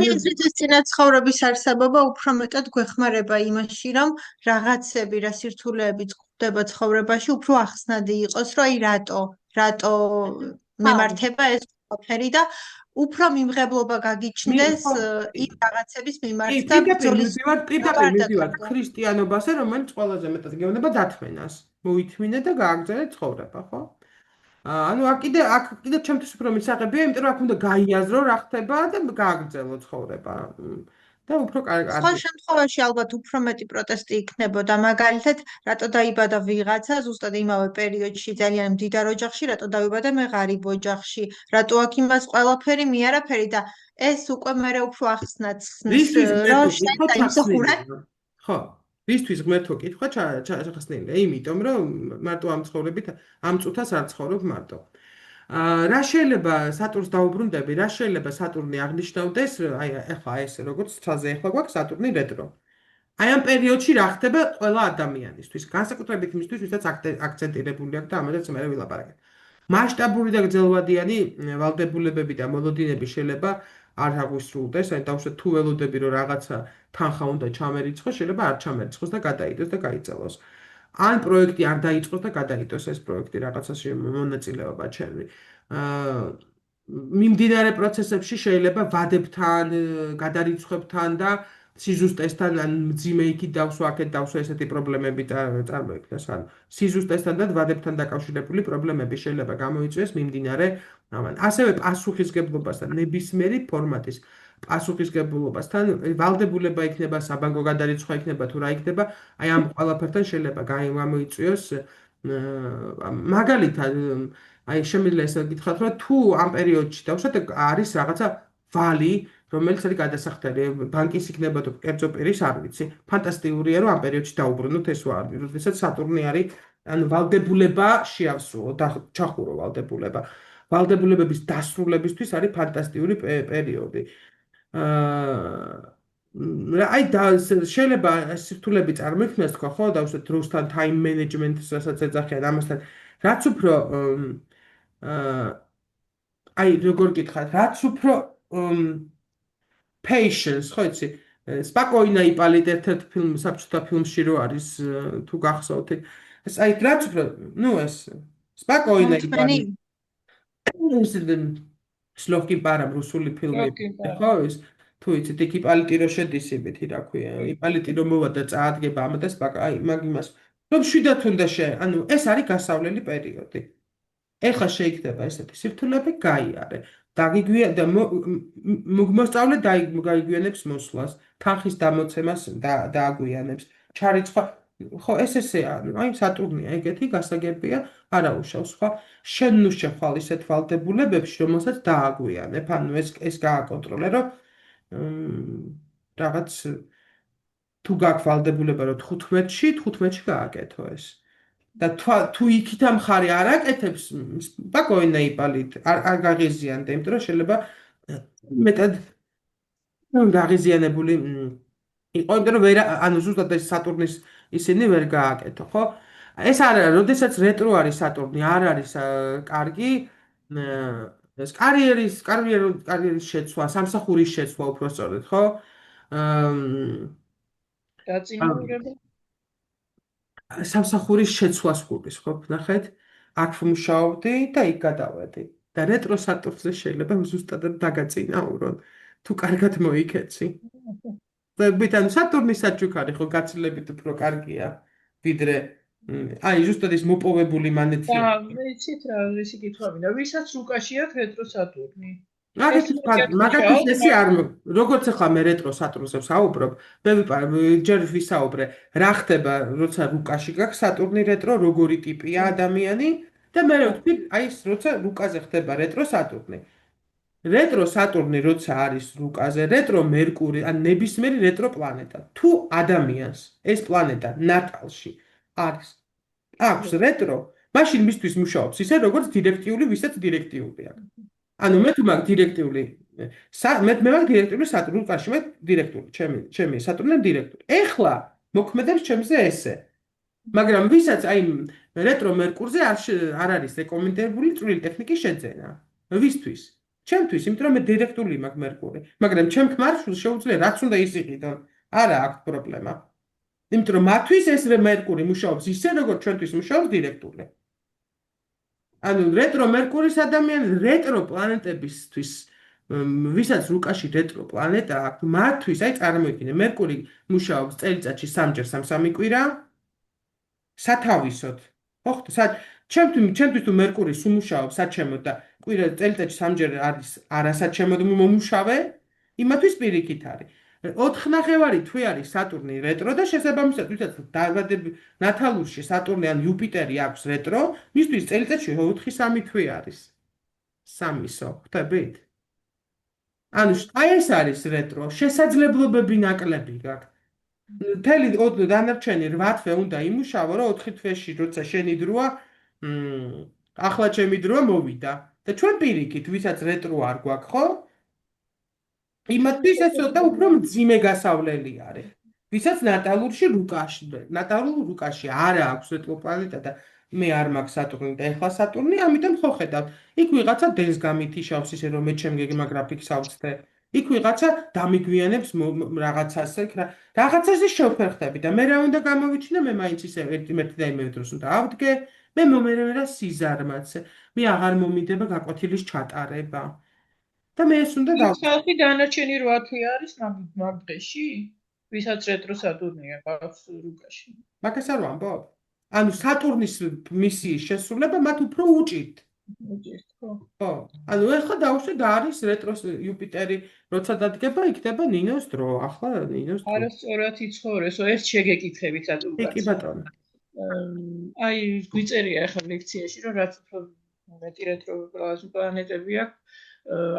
წინაცხოვრების არსებობა უფრო მეტად გვეხმარება იმაში, რომ რაღაცები, რა სირთულეებიც გვხვდება ცხოვრებაში, უფრო ახსნადი იყოს, რომ აი რატო მემართება ეს ყველაფერი და უფრო მიმღებლობა გაგიჩნდეს იმ რაღაცების მიმართ და პირდაპირ მივდივართ ქრისტიანობაზე, რომელიც ყველაზე მეტად გეუბნება დათმენას. მოითმინე და გააგრძელე ცხოვრება, ხო? ანუ აქ კიდე ჩემთვის უფრო მისაღებია, იმიტომ რომ აქ უნდა გაიაზრო რა ხდება და გააგრძელო ცხოვრება. და უფრო კარგი. სხვა შემთხვევაში ალბათ უფრო მეტი პროტესტი იქნებოდა, მაგალითად, რატო დაიბადა ვიღაცა ზუსტად იმავე პერიოდში ძალიან მდიდარ ოჯახში, რატო დავიბადე მე ღარიბ ოჯახში, რატო აქ იმას ყველაფერი მიარაფერი და ეს უკვე მე უფრო ახსნაც ხსნის, რომ შეიძლება იმსახურე. ხო. ვისთვის ღმერთო კითხვა ჩახსნილია, იმიტომ რომ მარტო ამ ცხოვრებით ამ წუთას არ ცხოვრობ მარტო. რა შეიძლება სატურნს დაუბრუნდები, რა შეიძლება სატურნი აღნიშნავდეს, აი ახლა ეს როგორც ცაზე ახლა გვაქვს სატურნი რეტრო. აი ამ პერიოდში რა ხდება ყველა ადამიანისთვის, განსაკუთრებით იმისთვის, ვისაც აქცენტირებული აქვს და ამაზეც მე ვილაპარაკებ. მასშტაბური და გრძელვადიანი ვალდებულებები და მოლოდინები შეიძლება არ აღვისრულდეს, აი დავუშვათ თუ ველოდები რომ რაღაცა თანხა უნდა ჩამერიცხოს, შეიძლება არ ჩამერიცხოს და გადაიდოს და გაიწელოს. ან პროექტი არ დაიწყოს და გადაიდოს ეს პროექტი რაღაცაში მონაწილეობა ჩემი. მიმდინარე პროცესებში შეიძლება ვადებთან, გადარიცხვებთან და სიზუსტესთან ან მძიმე იქით დავსვა, აქეთ დავსვა ესეთი პრობლემები წარმოიქმნას. ანუ სიზუსტესთან და ვადებთან დაკავშირებული პრობლემები შეიძლება გამოიწვიოს მიმდინარე ამან. ასევე პასუხისგებლობასთან, ნებისმიერი ფორმატის პასუხისგებლობასთან ვალდებულება იქნება, საბანკო გადარიცხვა იქნება თუ რა იქნება, აი ამ ყველაფერთან შეიძლება გამოიწვიოს მაგალითად აი შემიძლია ესე გითხრათ, რომ თუ ამ პერიოდში დავუშვათ არის რაღაცა ვალი, რომელიც არის გადასახდელი, ბანკის იქნება თუ კერძო პირის, არ ვიცი. ფანტასტიკურია, რომ ამ პერიოდში დაუბრუნოთ ეს ვალი, როდესაც სატურნი არის, ანუ ვალდებულება შეავსრულო და ჩახურო ვალდებულება. ვალდებულებების დასრულებისთვის არის ფანტასტიკური პერიოდი. აი და შეიძლება სირთულეები წარმოიქმნას თქვა ხო დავუშვათ დროსთან time management-ს რასაც ეძახიან ამასთან რაც უფრო აი როგორ გითხათ რაც უფრო patience ხო იცი სპოკოინა იპალით ერთ-ერთ საბჭოთა ფილმში რო არის თუ გახსოვთ ეს აი რაც უფრო ნუ ეს სპოკოინა იპალით სლოვკი პარამ რუსული ფილმები ხო ის თუ იცით იქ იპალიტი რო შედის იმითი რა ქვია იპალიტი რომ მოვა და წაადგება ამა და აი მაგ იმას რომ შვიდათ უნდა ანუ ეს არის გასავლელი პერიოდი ეხლა შეიქნება ესეთი სირთულეები გაიარე დაგიგვია და მოსწავლე გაიგვიანებს მოსვლას თანხის დამოცემას დააგვიანებს ჩარიცხვა ხო ესეა აი სატურნია ეგეთი გასაგებია არა უშავს ხო შენ ნუ შეხვალ ისეთ ვალდებულებებში რომელსაც დააგვიანებ ანუ ეს გააკონტროლე რომ რაღაც თუ გაქვს ვალდებულება რომ 15-ში გააკეთო ეს და თუ იქით ამ ხარი არ აკეთებს სპოკოინა იპალით არ გაღიზიანდა იმიტომ რომ შეიძლება მეტად გაღიზიანებული იყო იმიტომ რომ ანუ ზუსტად ეს სატურნის ისინი ვერ გააკეთო, ხო? ეს არა, როდესაც რეტრო არის სატურნი, არ არის კარგი ეს კარიერის შეცვლა, სამსახურის შეცვლა უფრო სწორედ, ხო? დაწინაურება სამსახურის შეცვლას გულის, ხო, ნახეთ? აქ ვმუშაობდი და იქ გადავედი. და რეტრო სატურნზე შეიძლება ზუსტად დაგაწინაურონ, თუ კარგად მოიქეცი. ანუ სატურნის საჩუქარი ხო გაცილებით უფრო კარგია, ვიდრე აი ზუსტად ის მოპოვებული მანეთი. და მეცით რა ისე კითხავინა, ვისაც რუკაში აქვს რეტრო სატურნი. მაგათაც ესე არ როგორც ახლა მე რეტრო სატურნზე ვსაუბრობ, მე ჯერ ვისაუბრე, რა ხდება, როცა რუკაში გაქვს სატურნი რეტრო, როგორი ტიპია ადამიანი და მე ვთქვი, აი ეს როცა რუკაზე ხდება რეტრო სატურნი. რეტრო სატურნი როცა არის რუკაზე, რეტრო მერკური, ან ნებისმიერი რეტრო პლანეტა. თუ ადამიანს ეს პლანეტა ნატალში არის აქვს რეტრო, მაშინ მისთვის მუშაობს ისე, როგორც დირექტიული, ვისაც დირექტიული აქვს. ანუ მე თუ მაგ დირექტიული მე მაგ დირექტიული სატურნი რუკაში მე დირექტიული, ჩემი სატურნი დირექტიული. ეხლა მოქმედებს ჩემზე ესე. მაგრამ ვისაც აი რეტრო მერკურზე არ არის რეკომენდებული წვრილი ტექნიკის შეძენა. ვისთვის? ჩემთვის, იმიტომ რომ მე დირექტული მაქვს მერკური, მაგრამ ჩემ ქმარშვილს შეუძლია რაც უნდა ის იყიდონ. არა აქვს პრობლემა. იმიტომ რომ მათთვის ეს მერკური მუშაობს ისე, როგორც ჩვენთვის მუშაობს დირექტული. ანუ რეტრო მერკურის ადამიანი რეტრო პლანეტებისთვის, ვისაც რუკაში რეტრო პლანეტა აქვს, მათთვის აი წარმოიდგინე, მერკური მუშაობს წელიწადში 3-ჯერ 3 კვირა, სათავისოდ. ხო ხტა, ჩემთვის თუ მერკური სუმუშაობს საჩემოდ და კვირა წელიწადში 3-ჯერ არის არასაჩემოდ მომუშავე, იმათვის პირიქით არის. 4.5 თვე არის სატურნი რეტრო და შესაბამისად, ვისაც ნათალურში სატურნი ან იუპიტერი აქვს რეტრო, მისთვის წელიწადში 4-3 თვე არის. 3-ისო, ხვდებით? ანუ აი ეს არის რეტრო, შესაძლებლობები ნაკლები გაქვს. მთელი დანარჩენი 8 თვე უნდა იმუშავო, რომ 4 თვეში როცა შენი დროა, ახლა ჩემი დროა მოვიდა. და ჩვენ პირიქით, ვისაც რეტრო არ გვაქვს, ხო? იმათთვის ეს ცოტა უფრო მძიმე გასავლელი არის. ვისაც ნატალურ რუკაში არა აქვს რეტრო პლანეტა და მე არ მაქვს სატურნი და ეხლა სატურნი, ამიტომ ხო ხედავ. იქ ვიღაცა დეს გამითიშავს ისე რომ მე ჩემ გეგმა გრაფიკს ავწდე. იქ ვიღაცა დამიგვიანებს რაღაცას, რაღაცაზე შევფერხდები და მე რა უნდა გამოვიჩინო, მე მაინც ისე ერთი და იმავე დროს უნდა ავდგე, მე მომერევრა სიზარმაცე. მე აღარ მომიდება გაკვეთილის ჩატარება. და მე ეს უნდა ხალხი დანარჩენი 8 თვე არის მაგ დღეში, ვისაც რეტრო სატურნი აქვს რუკაში. მაგას არ ვამბობ. ანუ სატურნის მისიის შესრულება მათ უფრო უჭირთ. ხო. ანუ ეხლა დავუშვე და არის რეტრო იუპიტერი, როცა დადგება, იქნება ნინოს დრო. ახლა ნინოს დრო. არასწორად იცხოვრესო, ერთ შეგეკითხებით სატურნს. კი ბატონო. აი გვიწერია ახლა ლექციაში, რომ რაც უფრო მეტი რეტრო პლანეტები აქვს,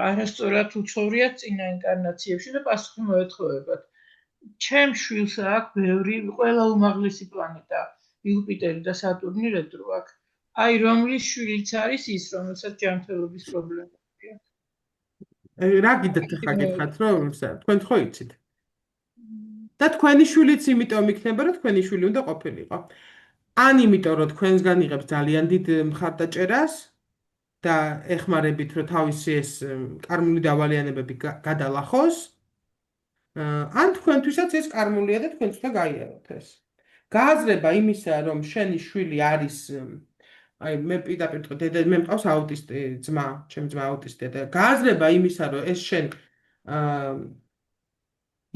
არასწორად უცხოვრიათ წინა ინკარნაციებში და პასუხი მოეთხოვებათ. ჩემ შვილს აქვს ბევრი, ყველა უმაღლესი პლანეტა, იუპიტერი და სატურნი რეტრო აქვს. აი რომლის შვილიც არის ის, რომელსაც ჯანმრთელობის პრობლემები აქვს. რა გიდათ ახლა გითხათ, რომ თქვენ ხო იცით? და თქვენი შვილიც იმიტომ იქნება, რომ თქვენი შვილი უნდა ყოფილიყო. ან იმიტომ, რომ თქვენსგან იღებს ძალიან დიდ მხარდაჭერას და ეხმარებით, რომ თავისი ეს კარმული დავალიანებები გადალახოს, ან თქვენთვისაც ეს კარმულია და თქვენც უნდა გაიაროთ ეს. გააზრება იმისა, რომ შენი შვილი არის, აი მე პირდაპირ თქვი, მე მყავს აუტისტი ძმა, ჩემი ძმა აუტისტია და გააზრება იმისა, რომ ეს შენ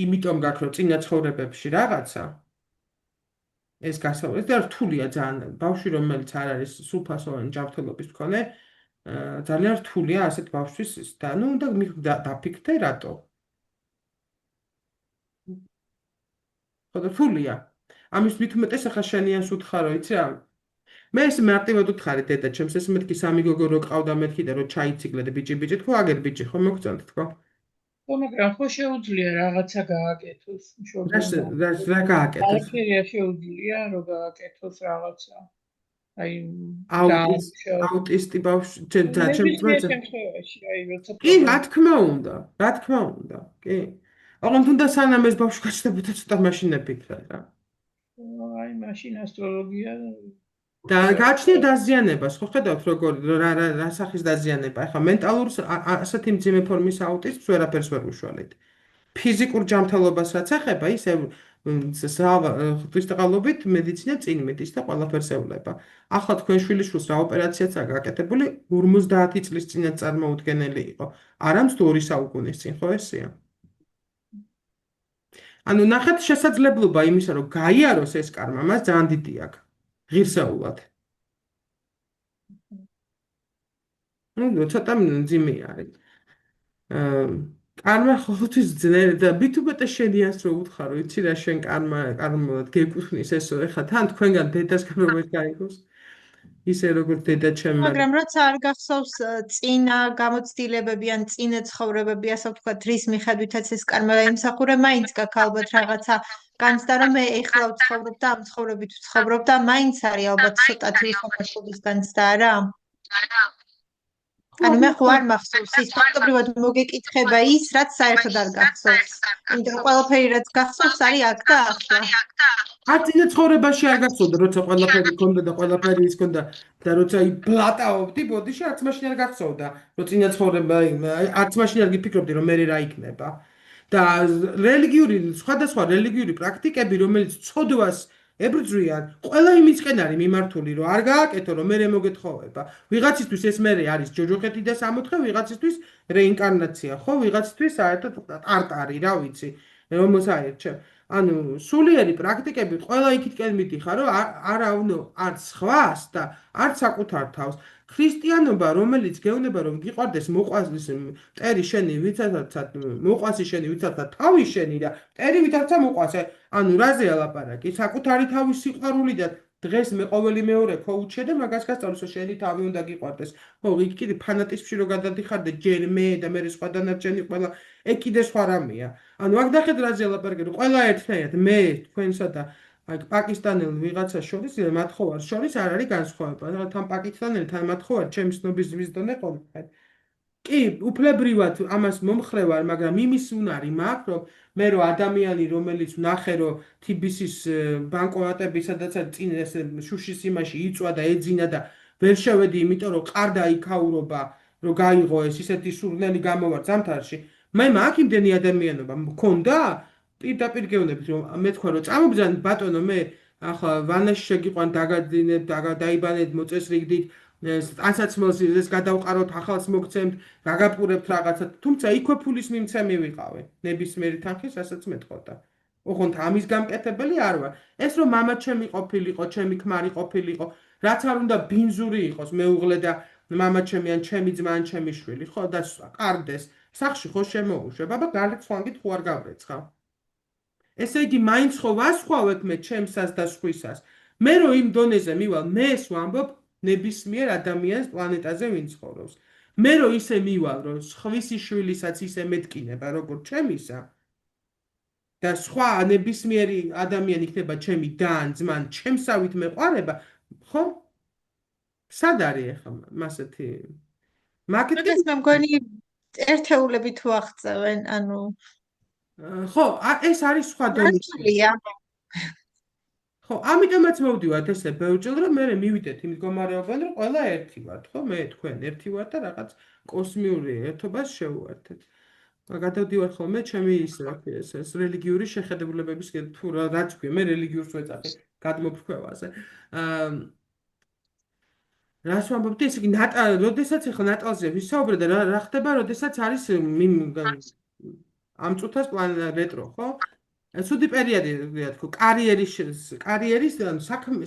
იმიტომ გაქვს, რომ წინა ცხოვრებებში რაღაცა ეს გასავლელი და რთულია ძალიან. ბავშვი რომელიც არ არის სრულფასოვანი ჯანმრთელობის მქონე, ძალიან რთულია ასეთ ბავშვის და ნუ უნდა დაფიქრდე რატო. ხო და რთულია. ამის მით უმეტეს ახლა შენიანს უთხარო, იცი რა? მე ეს მარტივად უთხარი დედა ჩემს, ეს მეთქი სამი გოგო რო ყავდა მეთქი და რო ჩაიციკლე და ბიჭი თქო, აგერ ბიჭი ხო მოგწონთ თქო? ხო, მაგრამ ხო შეუძლია რაღაცა გააკეთოს, რა გააკეთოს? არაფერია შეუძლია რომ გააკეთოს რაღაცა. აი აუტისტი ბავშვი ჩემს შემთხვევაში, აი როცა კი, რა თქმა უნდა, კი. ოღონდ უნდა სანამ ეს ბავშვი გაჩნდებოდა ცოტა მაშინ ეფიქრა რა. აი მაშინ ასტროლოგია და გააჩნია დაზიანებას, ხო ხედავთ როგორ რა სახის დაზიანება. ახლა მენტალურ ასეთი მძიმე ფორმის აუტიზმს ვერაფერს ვერ უშველით. ფიზიკურ ჯანმრთელობას რაც ეხება, ის ღვთისმეტყველობით მედიცინა წინ მიდის და ყველაფერს ევლება. ახლა თქვენ შვილიშვილს რა ოპერაციაც აქვს გაკეთებული, 50 წლის წინათ წარმოუდგენელი იყო. არამც თუ 2 საუკუნის წინ, ხო ესეა? ანუ ნახეთ შესაძლებლობა იმისა, რომ გაიაროს ეს კარმა, მას ძალიან დიდი აქვს. ღირსეულად. ну ცოტა მძიმე არის. კარმა ყოველთვის ძნელი და მithubetes შენიას რო უთხარო, იცი რა შენ კარმად გეკუთვნის ესო, ეხლა თან თქვენგან დედასგან რომ ეს გაიგოს. ისე როგორც დედა ჩემ მაგრამ როცა არ გახსოვს წინა გამოცდილებები ან წინა ცხოვრებები, ასე ვთქვათ, რის მიხედვითაც ეს კარმა იმსახურე, მაინც გაქვს ალბათ რაღაცა განცდა, რომ მე ეხლა ვცხოვრობ და ამ ცხოვრებით ვცხოვრობ და მაინც არის ალბათ ცოტათი უსამართლობის განცდა, არა? ანუ მე ხო არ მახსოვს ის ფაქტობრივად მოგეკითხება ის, რაც საერთოდ არ გახსოვს. იმიტომ ყველაფერი რაც გახსოვს არის აქ და ახლა. არ წინა ცხოვრებაში არ გახსოვდა, როცა ყველაფერი ქონდა და ყველაფერი ის ქონდა და როცა იბლატაობდი ბოდიში, არც მაშინ არ გახსოვდა, რომ წინა ცხოვრება, არც მაშინ არ გიფიქრობდი, რომ მე რა იქნება. და რელიგიური, სხვადასხვა რელიგიური პრაქტიკები, რომელიც ცოდვას ებრძვიან, ყველა იმისკენ არის მიმართული, რომ არ გააკეთო, რომ მე მოგეთხოვება. ვიღაცისთვის ეს მე არის ჯოჯოხეთი და სამოთხე, ვიღაცისთვის რეინკარნაცია, ხო, ვიღაცისთვის საერთოდ ტარტარი, რა ვიცი, რომელს აერჩევ. ანუ სულიერი პრაქტიკები ყველა იქითკენ მიდიხარ, რომ არა უნდა არც სხვას და არც საკუთარ თავს. ქრისტიანობა, რომელიც გეუბნება, რომ გიყვარდეს მოყვასის მტერი შენი, ვიცათაც მოყვასი შენი, ვიცათაც თავი შენი და მტერი ვიცაცა მოყვასე. ანუ რაზეა ლაპარაკი? საკუთარი თავის სიყვარული და დღეს მე ყოველი მეორე ხო უჩე და მაგას გასწავლოს, რომ შენი თავი უნდა გიყვარდეს. ხო, იქ კიდე ფანატიზმში რო გადადიხარ და ჯერ მე და მე სხვა დანარჩენი ყველა ეგ კიდე სხვა რამეა. ანუ აქ დახედ რაზეა ლაპარაკი, რომ ყველა ერთნაირად მე თქვენსა და აი პაკისტანელ ვიღაცას შორის, მათ ხوار შორის არ არის განსხვავება. რა თან პაკისტანელი თან მათ ხوار ჩემს ნობიზმის დონე ყოლხეთ. კი, უფლებრივად ამას მომხრევარ, მაგრამ იმის უნარი მაქვს, რომ მე რო ადამიანი, რომელიც ვნახე, რომ TBC-ის ბანკომატები, სადაც არის წინ ეს შუშის იმაში იწვა და ეძინა და ვერ შევედი, იმიტომ რომ ყარდა იქაურობა, რომ გაიღო ეს ისეთი სურნელი გამოვარ ზამთარში. მე მაქვს იმდენი ადამიანობა მქონდა, პირდაპირ გეუბნებით, რომ მე თქვა, რომ წამობძან ბატონო, მე ახლა ვანაში შეგიყვან დაგაძინებ, დაიბანეთ, მოწესრიგდით ანსაცმელს ეს გადავყაროთ, ახალს მოგცემთ, გაგაპურებთ რაღაცა, თუმცა იქვე ფულის მიმცემი ვიყავე, ნებისმიერი თანხის, რასაც მეტყოდა. ოღონდ ამის გამკეთებელი არ ვარ. ეს რომ მამა ჩემი ყოფილიყო, ჩემი ქმარი ყოფილიყო, რაც არ უნდა ბინზური იყოს, მეუღლე და მამა ჩემი ან ჩემი ძმა ან ჩემი შვილი, ხო და ყარდეს. სახში ხო შემოუშვებ, აბა გარეთ სხვანგით ხო არ გავრეცხავ. ესე იგი მაინც ხო ვასხვავებ მე ჩემსას და სხვისას. მე რო იმ დონეზე მივალ, მე ეს ვამბობ ნებისმიერ ადამიანს პლანეტაზე ვინც ცხოვრობს. მე რო ისე მივალ, რომ სხვისი შვილისაც ისე მეტკინება, როგორც ჩემისა და სხვა ნებისმიერი ადამიანი იქნება ჩემი და ან ძმან, ჩემსავით მეყარება, ხო? სად არის ახლა მასეთი? მაგიტკენ მე მგონი ერთეულები თუ აღწევენ, ანუ ხო, ეს არის სხვა დონეზე. ხო, ამიტომაც მოვდივართ ესე ბევრჯერ, რომ მე მივიდეთ იმ მდგომარეობიდან, რომ ყველა ერთი ვართ, ხო? მე თქვენ ერთი ვართ და რაღაც კოსმიური ერთობას შევუერთეთ. გადავდივარ ხოლმე ჩემი ის რა ქვია ეს რელიგიური შეხედულებების თუ რაც ქვია, მე რელიგიურს ვეწახე გადმოფრქვევაზე. რას ვამბობდი, ესე იგი როდესაც ახლა ნატალზე ვისაუბრე და რა ხდება, როდესაც არის ამ წუთას პლანეტა რეტრო, ხო? ცუდი პერიოდი თქო, კარიერის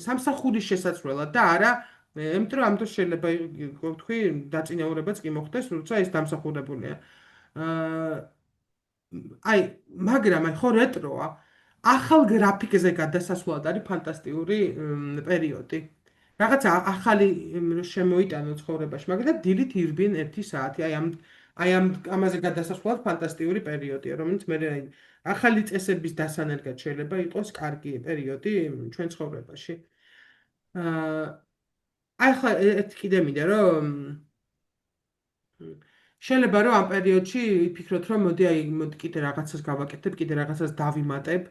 სამსახურის შესაძლებლად და არა, იმიტომ რომ ამ დროს შეიძლება თქვი დაწინაურებაც კი მოხდეს, როცა ეს დამსახურებულია. აი, მაგრამ აი ხო რეტროა, ახალ გრაფიკზე გადასასვლელად არის ფანტასტიკური პერიოდი. რაღაცა ახალი შემოიტანო ცხოვრებაში, მაგრამ დილით ირბინ 1 საათი, აი ამაზე გადასასვლელად ფანტასტიკური პერიოდია, რომელიც მე ახალი წესების დასანერგად შეიძლება იყოს კარგი პერიოდი ჩვენ ცხოვრებაში. აი ხა ერთ კიდე მინდა რომ შეიძლება რომ ამ პერიოდში ვიფიქროთ რომ მოდი კიდე რაღაცას გავაკეთებ, კიდე რაღაცას დავიმატებ,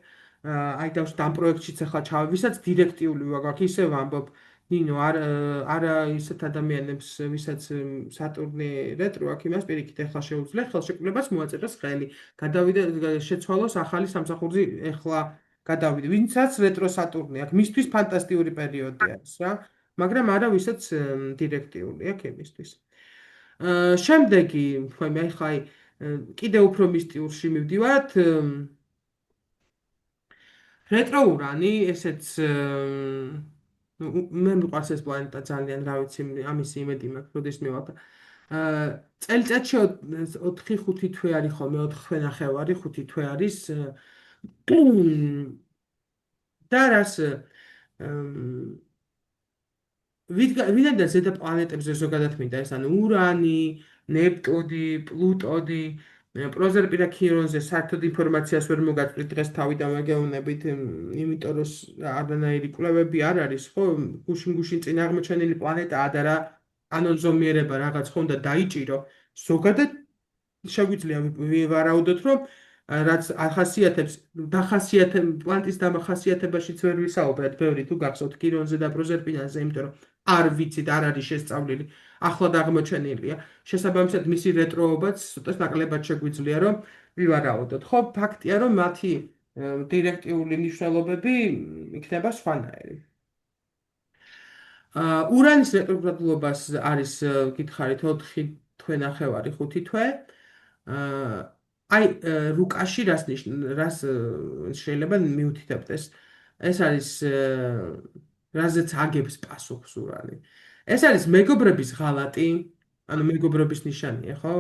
აი დავშ ამ პროექტშიც ახლა ჩავივისაც დირექტიული ვაგაქვს ისე ვამბობ ნინო არა ისეთ ადამიანებს ვისაც სატურნი რეტრო აქვს იმას პირიქით ახლა შეუძლია ხელშეკრულებას მოაწეროს ხელი გადავიდა შეცვალოს ახალი სამსახური ახლა გადავიდა ვინცაც რეტრო სატურნი აქვს მისთვის ფანტასტიკური პერიოდი არის რა მაგრამ არა ვისაც დირექტიული აქვს იმისთვის შემდეგი ხომ ახლა აი კიდე უფრო მისტიურში მივდივართ რეტრო ურანი ესეც მე მიყვარს ეს პლანეტა ძალიან რა ვიცი ამის იმედი მაქვს როდის მივალთ წელიწადში 4-5 თვე არის ხოლმე 4 თვე ნახევარი 5 თვე არის და რას ვიდანდა ზედა პლანეტებზე ზოგადად მინდა ეს ანუ ურანი ნეპტუნი პლუტონი პროზერპირა ქირონზე საერთოდ ინფორმაციას ვერ მოგაწვით დღეს თავიდან ვაგეუბნებით იმიტომ რომ არანაირი კვლევები არ არის ხო გუშინ წინ აღმოჩენილი პლანეტაა და რა ანონზომიერება რაღაც ხო უნდა დაიჭირო ზოგადად შეგვიძლია ვივარაუდოთ რომ რაც ახასიათებს პლანეტის დამახასიათებაშიც ვერ ვისაუბრეთ ბევრი თუ გახსოვთ ქირონზე და პროზერპინაზე იმიტომ რომ არ ვიცით არ არის შესწავლილი ახლად აღმოჩენილია შესაბამისად მისი რეტროობაც ცოტა ნაკლებად შეგვიძლია რომ ვივარაუდოთ ხო ფაქტია რომ მათი დირექტიული მნიშვნელობები იქნება სხვანაირი ურანის რეტროგრადულობას არის გითხარით 4 თვე ნახევარი 5 თვე აი რუკაში რას შეიძლება მიუთითებდეს ეს არის რაზეც აგებს პასუხს ურანი ეს არის მეგობრების ღალატი ანუ მეგობრობის ნიშანია ხო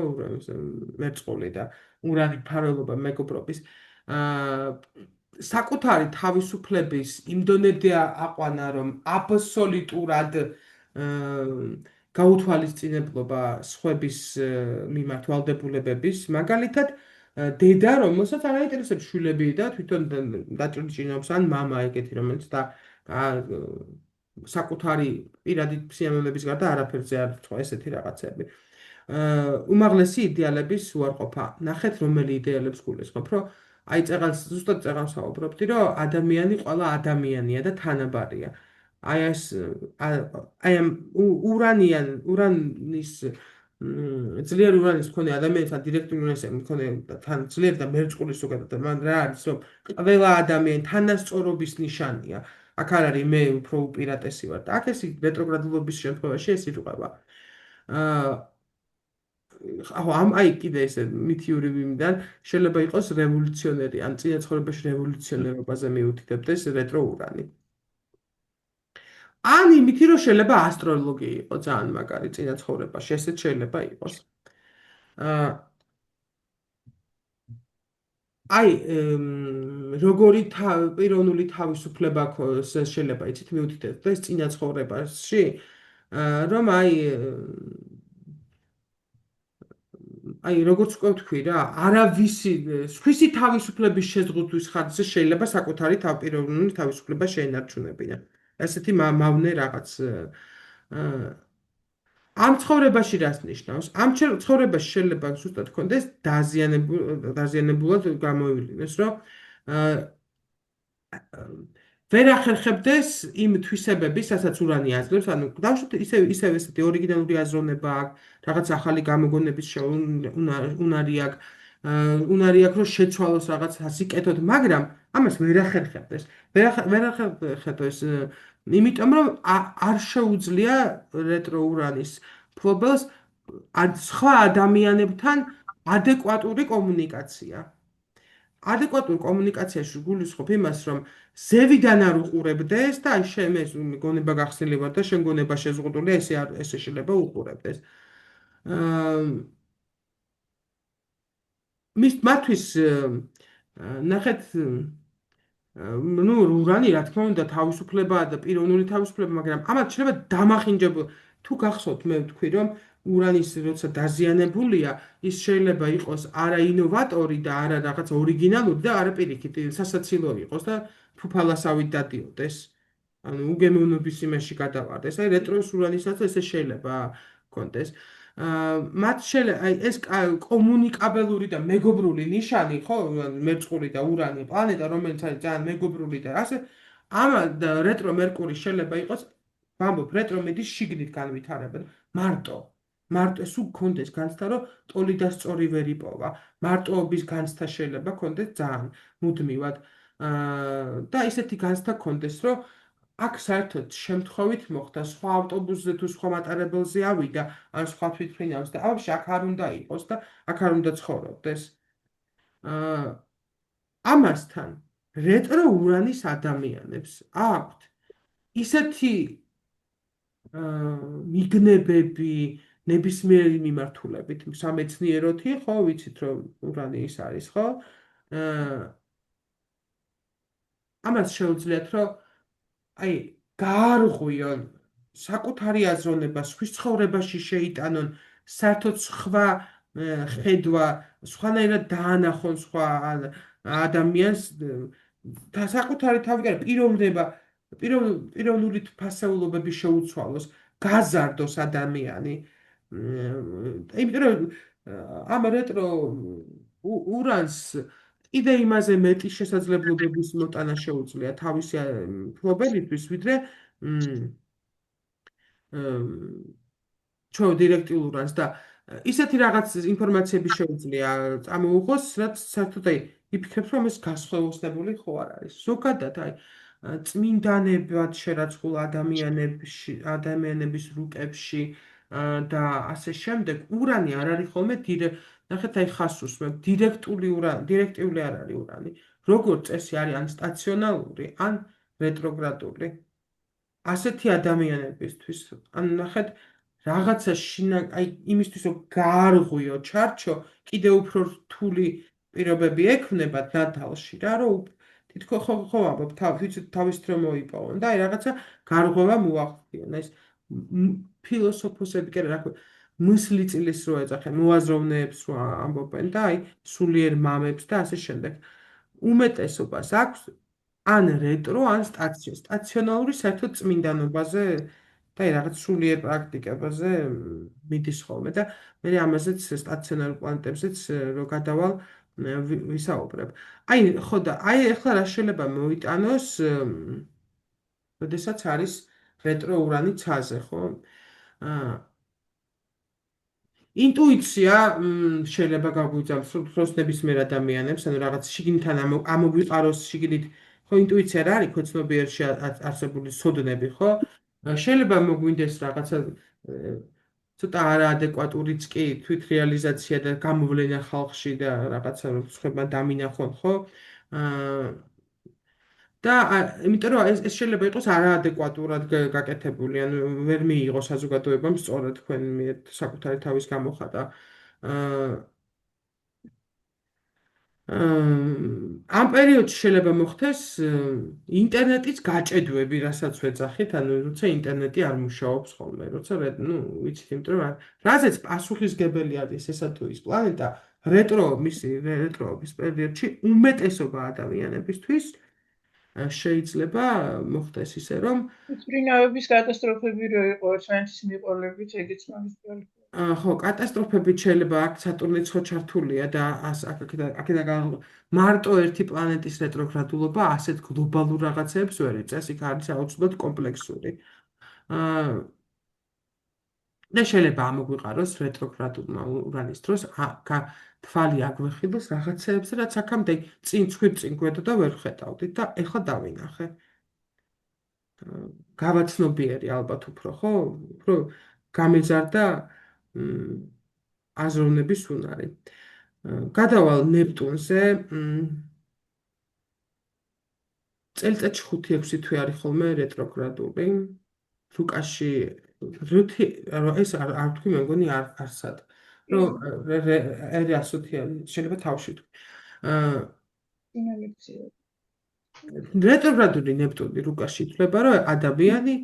მერწყული და ურანი ფარველობა მეგობრობის საკუთარი თავისუფლების იმდონედი აყვანა რომ აბსოლუტურად გაუთვალისწინებლობა სხვების მიმართ ვალდებულებების მაგალითად დედა რომელსაც არ აინტერესებს შვილები და თვითონ დაჭრიჭინობს ან მამა ეგეთი რომელიც და საკუთარი პირადი სიამოვნების გარდა არაფერზე არ თქვა ესეთი რაღაცები უმაღლესი იდეალების უარყოფა ნახეთ რომელი იდეალებს გულისხმობ რომ აი წეღანს ზუსტად წეღანს ვაუბრობდი რომ ადამიანი ყველა ადამიანია და თანაბარია აი ეს აი ურანის ძლიერ ურანის მქონე ადამიანთან დირექტული ურანის მქონე თან ძლიერ და მერწყული ზოგადად მან რა არის რომ ყველა ადამიანი თანასწორობის ნიშანია აქ არ არის მე უფრო უპირატესი ვარ და აქ ეს რეტროგრადულობის შემთხვევაში ეს ირღვევა აი კიდე ესე მითიური ვიმიდან შეიძლება იყოს რევოლუციონერი ან წინა ცხოვრებაში რევოლუციონერობაზე მიუთითებდეს რეტრო ურანი ან იმითი რომ შეიძლება ასტროლოგი იყოს ძალიან მაგარი წინა ცხოვრებაში ესეც შეიძლება იყოს აი როგორი პიროვნული თავისუფლება შეიძლება იცით მიუთითებდეს წინა ცხოვრებაში რომ აი როგორც ვთქვი რა არავისი სხვისი თავისუფლების შეზღუდვის ხარჯზე შეიძლება საკუთარი პიროვნული თავისუფლება შეენარჩუნებინა ესეთი მავნე რაღაც ამ ცხოვრებაში რას ნიშნავს ამ ცხოვრებაში შეიძლება ზუსტად გქონდეს დაზიანებულად გამოივლინოს რომ ვერ ახერხებდეს იმ თვისებების რასაც ურანი აძლევს ანუ დავშვით ისევ ესეთი ორიგინალური აზროვნება აქვს რაღაც ახალი გამოგონების უნარი აქვს რომ შეცვალოს რაღაც ასიკეთოთ მაგრამ ამას ვერ ახერხებდეს იმიტომ რომ არ შეუძლია რეტრო ურანის ფლობელს სხვა ადამიანებთან ადეკვატური კომუნიკაცია ადეკვატურ კომუნიკაციაში გულისხმობ იმას რომ ზევიდან არ უყურებდეს და აი შენ ეს გონება გახსნილი ვარ და შენ გონება შეზღუდულია ესე შეიძლება უყურებდეს მისთვის ნახეთ ну ურანი რა თქმა უნდა თავისუფლებაა და პიროვნული თავისუფლება მაგრამ ამათ შეიძლება დამახინჯებულ თუ გახსოვთ მე ვთქვი რომ ურანის როცა დაზიანებულია ის შეიძლება იყოს არა ინოვატორი და არა რაღაც ორიგინალური და არა პირიქით სასაცილო იყოს და ფუფალასავით დადიოდეს ანუ უგემოვნობის იმაში გადავარდეს აი რეტროს ურანისაც ესე შეიძლება კონდეს მათ ეს კომუნიკაბელური და მეგობრული ნიშანი, ხო, მერწყული და ურანი პლანეტა, რომელიც არის ძალიან მეგობრული და ასე, ამ რეტრო მერკური შეიძლება იყოს, ვამბობ, რეტრო მიდის შიგნით განვითარება. მარტო ეს უგონდეს განცდა, რომ ტოლი და სწორი ვერ იპოვა. მარტოობის განცდა შეიძლება კონდეს ძალიან მუდმივად. და ისეთი განცდა კონდეს, რომ აქ საერთოდ შემთხვევით მოხდა სხვა ავტობუსზე თუ სხვა მატარებელზე ავიდა, ან სხვა თვითმფრინავს და ავში აქ არ უნდა იყოს და აქ არ უნდა ცხოვრობდეს. ამასთან რეტრო ურანის ადამიანებს აქვთ ისეთი მიგნებები ნებისმიერი მიმართულებით, სამეცნიეროთი, ხო, ვიცით რომ ურანი ის არის, ხო? ამას შეუძლიათ, რომ აი, გაარღვიონ საკუთარი აზროვნება სხვის ცხოვრებაში შეიტანონ, საერთოდ სხვა ხედვა, სხვანაირად დაანახონ სხვა ადამიანს და საკუთარი თავი კი არა, პიროვნება, პიროვნული ფასეულობები შეუცვალოს, გაზარდოს ადამიანი. იმიტომ რომ ამ რეტრო ურანს კიდე იმაზე მეტი შესაძლებლობების მოტანა შეუძლია თავისი მფლობელისთვის, ვიდრე ჩვენ დირექტულ ურანს და ისეთი რაღაც ინფორმაციები შეუძლია წამოუღოს, რაც საერთოდ აი იფიქრებს, რომ ეს გასხოვოსნებული ხო არ არის. ზოგადად აი წმინდანებად შერაცხულ ადამიანების რუკებში და ასე შემდეგ ურანი არ არის ხოლმე ნახეთ აი ხას უსმებ დირექტიული არ არის ურანი. როგორც წესი არის ან სტაციონალური, ან რეტროგრადული. ასეთი ადამიანებისთვის, ან ნახეთ რაღაცა აი იმისთვის რომ გაარღვიო, ჩარჩო, კიდე უფრო რთული პირობები ექნებათ ნათალში რა, რომ თითქოს ხო ამბობ, თავის დრო მოიპოვონ და აი რაღაცა გარღვევა მოახდინონ. ეს ფილოსოფოსები კი რა мысლიწილის რო ეძახენ, მოაზროვნეებს რო ამბობენ და აი სულიერ მამებს და ასე შემდეგ. უმეტესობას აქვს ან რეტრო, ან სტაციონალური საერთოდ წმინდანობაზე და აი რაღაც სულიერ პრაქტიკებაზე მიდის ხოლმე და მე ამაზეც სტაციონარ პლანეტებზეც რო გადავალ ვისაუბრებ. აი ხო და აი ახლა რა შეიძლება მოიტანოს, როდესაც არის რეტრო ურანი ცაზე, ხო? ინტუიცია შეიძლება გაგვიძამს ნებისმიერ ადამიანებს, ანუ რაღაც შიგნითან ამოგვიყაროს შიგნით, ხო, ინტუიცია რა არის ქვეცნობიერში არსებული სოდნები, ხო? შეიძლება მოგვინდეს რაღაცა ცოტა არაადეკვატურიც კი თვით რეალიზაცია და გამოვლენა ხალხში და რაღაცა სხვებმა დამინახონ, ხო? და იმიტომ რომ ეს შეიძლება იყოს არაადეკვატურად გაკეთებული, ან ვერ მიიღო საზოგადოებამ სწორად თქვენ საკუთარი თავის გამოხატა. ამ პერიოდში შეიძლება მოხდეს ინტერნეტის გაჭედვები, რასაც ვეძახით, ანუ როცა ინტერნეტი არ მუშაობს ხოლმე, როცა ვიცით, იმიტომ რომ რაზეც პასუხისგებელი არის ესა თუ ის პლანეტა, რეტროობის პერიოდში უმეტესობა ადამიანებისთვის შეიძლება მოხდეს ისე, რომ თვითმფრინავების კატასტროფები რო იყო ერთმანეთის მიყოლებით, ეგეც მაგისტრალი. ხო, კატასტროფებით შეიძლება აქ სატურნიც ხო ჩართულია და აქედან მარტო ერთი პლანეტის რეტროგრადულობა ასეთ გლობალურ რაღაცებს ვერ იწევს, იქ არის აუცილებლად კომპლექსური. და შეიძლება ამოგვიყაროს რეტროგრადულმა ურანის დროს თვალი აგვეხილოს რაღაცეებზე, რაც აქამდე წინ გვედო და ვერ ხედავდით და ეხლა დავინახე. გავაცნობიერი ალბათ უფრო, ხო? უფრო გამეზარდა აზროვნების უნარი. გადავალ ნეპტუნზე. წელიწადში 5-6 თვე არის ხოლმე რეტროგრადული. რუკაში ეს არ თქვი, მე მგონი არსად. რომ შეიძლება თავში თქვი. რეტროგრადული ნეპტუნი რუკაში ითვლება, რომ ადამიანი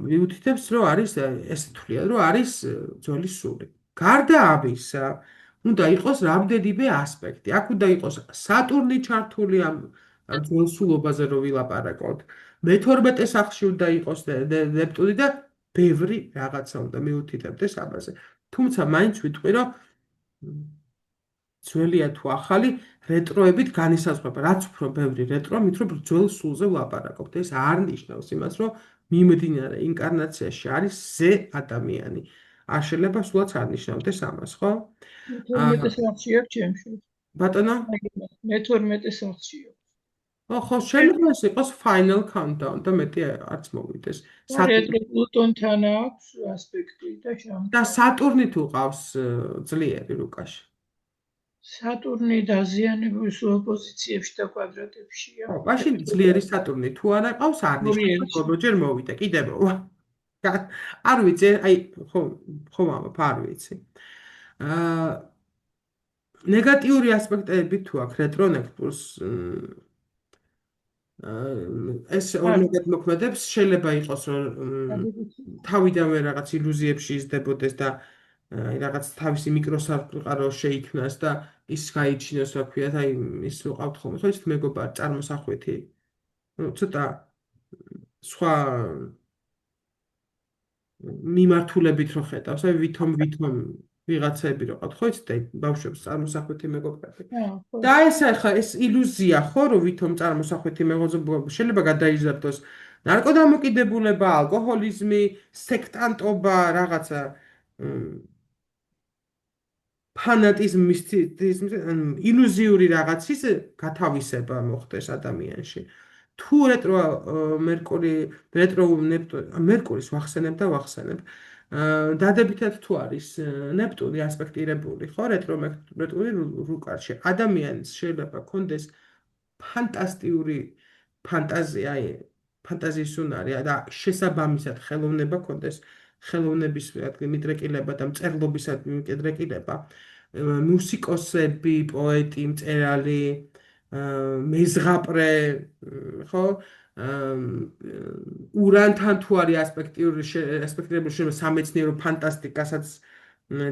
მიუთითებს, რომ არის ესე თვლიან, რომ არის ძველი სული. გარდა ამისა, უნდა იყოს რამდენიმე ასპექტი. აქ უნდა იყოს სატურნი ჩართული ამ ძველ სულობაზე რო ვილაპარაკოთ. მე-12 სახლში უნდა იყოს ნეპტუნი და ბევრი რაღაცა უნდა მიუთითებდეს ამაზე. თუმცა მაინც ვიტყვი, რომ ძველია თუ ახალი რეტროებით განისაზღვრება. რაც უფრო ბევრი retro, მით უფრო ძველ სულზე ვლაპარაკობთ. ეს არ ნიშნავს იმას, რომ მიმდინარე ინკარნაციაში არის ზე ადამიანი. არ შეიძლება სულაც არ ნიშნავდეს ამას, ხო? 12 სახლში აქვს ჩემში. ბატონო? მე 12 სახლში აქვს. ხო, შეიძლება ეს იყოს final countdown და მეტი არც მოვიდეს. რეტრო პლუტონთან აქვს ასპექტი და შამ. და სატურნი თუ ყავს ძლიერი რუკაში. სატურნი დაზიანებული ოპოზიციებში და კვადრატებშია. ხო, მაშინ ძლიერი სატურნი თუ არა ყავს, არ ნიშნავს, როგორჯერ მოვიდა. კიდე მოვა. არ ვიცი, აი, ხო, არ ვიცი. ნეგატიური ასპექტები თუ აქვს რეტრონექტურს ეს ორმეგად მოქმედებს, შეიძლება იყოს, რომ თავიდანვე რაღაც ილუზიებში იზრდებოდეს და რაღაც თავისი მიკროსარყარო შეიქმნას და ის გაიჩინოს, რა ქვია, აი ის ვიყავთ ხოლმე, ხო იცით მეგობარი წარმოსახვეთი. ცოტა სხვა მიმართულებით რო ხედავს, აი ვითომ ვიღაცები რო ყავთ, ხო იცით, აი ბავშვებს წარმოსახვეთი მეგობრები. და ეს ახლა ეს ილუზია ხო, რომ ვითომ წარმოსახვეთი მეგობრობა შეიძლება გადაიზარდოს ნარკოდამოკიდებულება, ალკოჰოლიზმი, სექტანტობა, რაღაცა ფანატიზმის, ილუზიური რაღაცის გათავისება მოხდეს ადამიანში. თუ რეტრო მერკურის ვახსენებ და ვახსენებ. დადებითად თუ არის ნეპტუნი ასპექტირებული, ხო, რეტრომერკური რუკაში. ადამიანს შეიძლება ჰქონდეს ფანტასტიკური ფანტაზია, ფანტაზიის უნარი და შესაბამისად ხელოვნება ჰქონდეს, ხელოვნების მიდრეკილება და მწერლობისა მიდრეკილება, მუსიკოსები, პოეტი, მწერალი, მეზღაპრე, ხო? ურანთან თუ არის ასპექტირებული შეიძლება სამეცნიერო ფანტასტიკასაც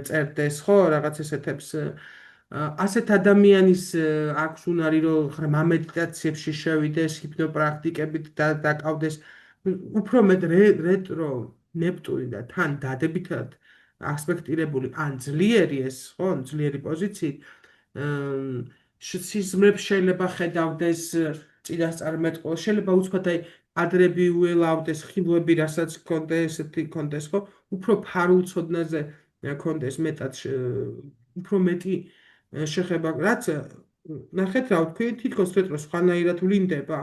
წერდეს, ხო, რაღაც ესეთებს. ასეთ ადამიანის აქვს უნარი, რომ მედიტაციებში შევიდეს, ჰიპნოპრაქტიკებით დაკავდეს, უფრო მეტ რეტრო ნეპტუნი და თან დადებითად ასპექტირებული ან ძლიერი ეს, ხო, ძლიერი პოზიციით სიზმრებს შეიძლება ხედავდეს წინასწარმეტყველს, შეიძლება უცბად აი ადრები უელავდეს ხილვები, რასაც ჰქონდეს, ხო, უფრო ფარულ ცოდნაზე ჰქონდეს მეტად უფრო მეტი შეხება, რაც ნახეთ რა ვთქვი, თითქოს რეტრო სხვანაირად ვლინდება,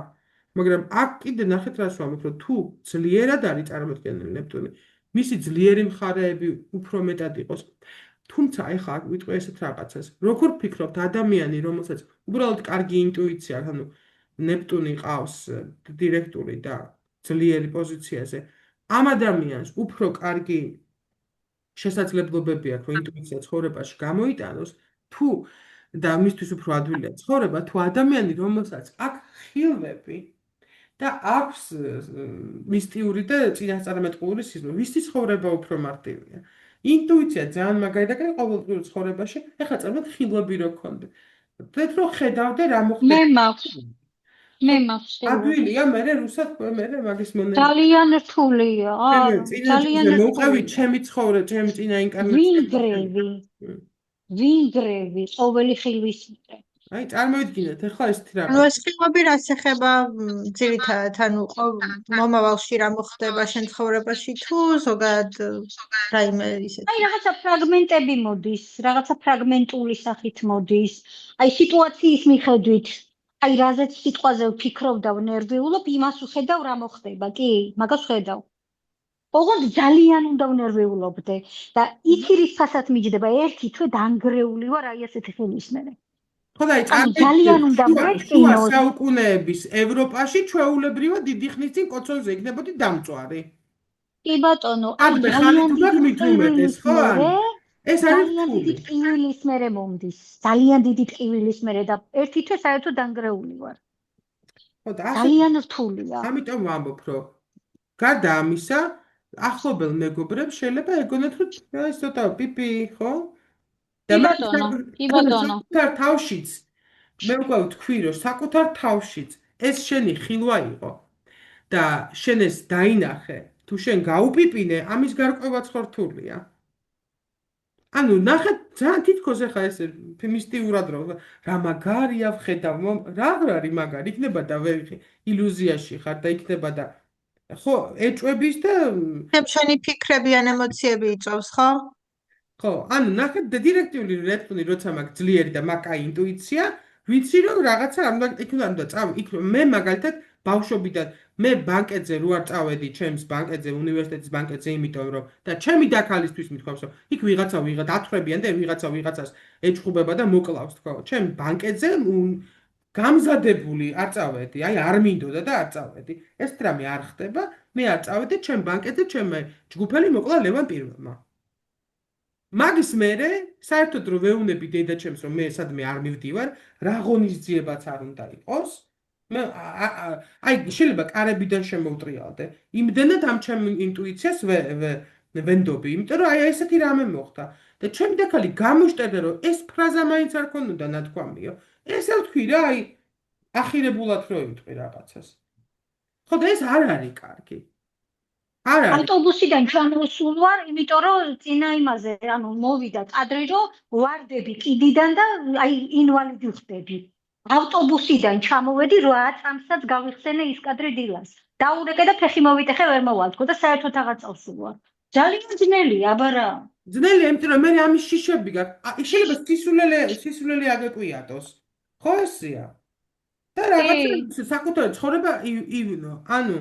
მაგრამ აქ კიდე ნახეთ რას ვამბობ, რომ თუ ძლიერად არის წარმოდგენილი ნეპტუნი, მისი ძლიერი მხარეები უფრო მეტად იყოს. თუმცა ეხლა აქ ვიტყვი ესეთ რაღაცას. როგორ ფიქრობთ, ადამიანი, რომელსაც უბრალოდ კარგი ინტუიცია, ანუ ნეპტუნი ყავს დირექტული და ძლიერი პოზიციაზე, ამ ადამიანს უფრო კარგი შესაძლებლობები აქვს, რომ ინტუიცია ცხოვრებაში გამოიტანოს, თუ და მისთვის უფრო ადვილია ცხოვრება, თუ ადამიანი, რომელსაც აქვს ხილვები და აქვს მისტიური და წინასწარმეტყველური სიზმრები, ვისი ცხოვრება უფრო მარტივია. ინტუიცია ძალიან მაგარი და ყოველდღიურ ცხოვრებაში, ეხლა წარმოიდგინეთ ხილვები რო გქონდე. დეთ რო ხედავდე რა მოხდება. მე მაქვს. ადვილია, მე რუსად მე მაგის მონე. ძალიან რთულია. ძალიან მოუყევი ჩემი ცხოვრება, ჩემი წინა ინკარნაცია. ვინგრევი, ყოველი ხილვის მერე. აი, წარმოიდგინეთ, ეხლა ეს თირა. ანუ ეს ხილვები რაც ეხება ძირითადად, ანუ მომავალში რა მოხდება შენ ცხოვრებაში თუ ზოგადად რაიმე ისეთი. აი, რაღაცა ფრაგმენტები მოდის, რაღაცა ფრაგმენტული სახით მოდის. აი, სიტუაციის მიხედვით, აი, რაზეც სიტყვაზე ვფიქრობ და ვნერვიულობ, იმას ვხედავ რა მოხდება, კი, მაგას ვხედავ. ოღონდ ძალიან უნდა ვნერვიულობდე და იცი რის ფასად მიჯდება, ერთი თვე დანგრეული ვარ აი ესეთი ხილის მერე. ხო და ძალიან უნდა ვეთქინოს საუკუნეების ევროპაში ჩვეულებრივად დიდი ხნის წინ კოცონზე იქნებოდი დამწვარი. კი ბატონო, ადმე ხალიფურად მithumetes, ხო? ეს არის დიდი ტყივილის მერე მომდის. ძალიან დიდი ტყივილის მერე და ერთი თვე საერთოდ დანგრეული ვარ. ხო და ძალიან რთულია. ამიტომ ვამბობ, რომ გარდა ამისა, ახლობელ მეგობრებს შეიძლება ეგონათ, რომ ეს ცოტა პიპი, ხო? კი ბატონო. საკუთარ თავშიც მე უკვე ვთქვი, რომ საკუთარ თავშიც ეს შენი ხილვა იყო და შენ ეს დაინახე, თუ შენ გაუპიპინე, ამის გარკვევაც ხორთულია. ანუ ნახეთ ძალიან თითქოს ახლა ეს მისტიურად რა მაგარია ვხედავ რა არის მაგარი იქნება და ვერ ილუზიაში ხარ და იქნება და ხო ეჭვების და ჩემი ფიქრები ან ემოციები იწვევს, ხო? ხო, ანუ ნახეთ დირექტიული რეპტული როცა მაქვს ძლიერი და მაქვს აი ინტუიცია, ვიცი რომ რაღაცა არ უნდა იქ უნდა იქ მე მაგალითად ბავშვობიდან მე ბანკეტზე რო არ წავედი ჩემს ბანკეტზე უნივერსიტეტის ბანკეტზე იმიტომ რომ და ჩემი დაქალისთვის მithქვავს რომ იქ ვიღაცა ათხრებიან და ვიღაცა ვიღაცას ეჭხუბება და მოკლავს თქო ჩემ ბანკეტზე გამზადებული არ წავედი აი არ მინდოდა და არ წავედი ეს რამე არ ხდება მე არ წავედი ჩემ ბანკეტზე ჩემ ჯგუფელი მოკლა ლევან პირველმა მაგის მერე საერთოდ რომ ვეუნები დედაჩემს რომ მე სადმე არ მივდივარ რა ღონისძიებაც არ უნდა იყოს მე აი შეიძლება კარებიდან შემოვტრიალდე იმდენად ამ ჩემ ინტუიციას ვენდობი იმიტომ რომ აი ესეთი რამე მოხდა და ჩემი დაქალი გამოშტერდა რომ ეს ფრაზა მაინც არ ქონოდა ნათქვამიო ესე ვთქვი რა აი ახირებულად რო ვიტყვი რაღაცას ხო და ეს არ არის კარგი ავტობუსიდან ჩამოსულ ვარ, იმიტომ რომ წინა იმაზე, ანუ მოვიდა კადრი, რომ ვარდები კიდიდან და აი ინვალიდი ხდები. ავტობუსიდან ჩამოვედი 8 წამსაც გავიხსენე ის კადრი დილას. დაურეკე და ფეხი მოვიტეხე ვერ მოვალთქო და საერთოდ აღარ წავსულ ვარ. ძალიან ძნელია, აბა რა. ძნელია, იმიტომ რომ მე ამის შიშები გაქვს. შეიძლება სისულელე აგეკვიატოს. ხო ესეა. და რაღაცა საკუთარი ცხოვრება ივინო. ანუ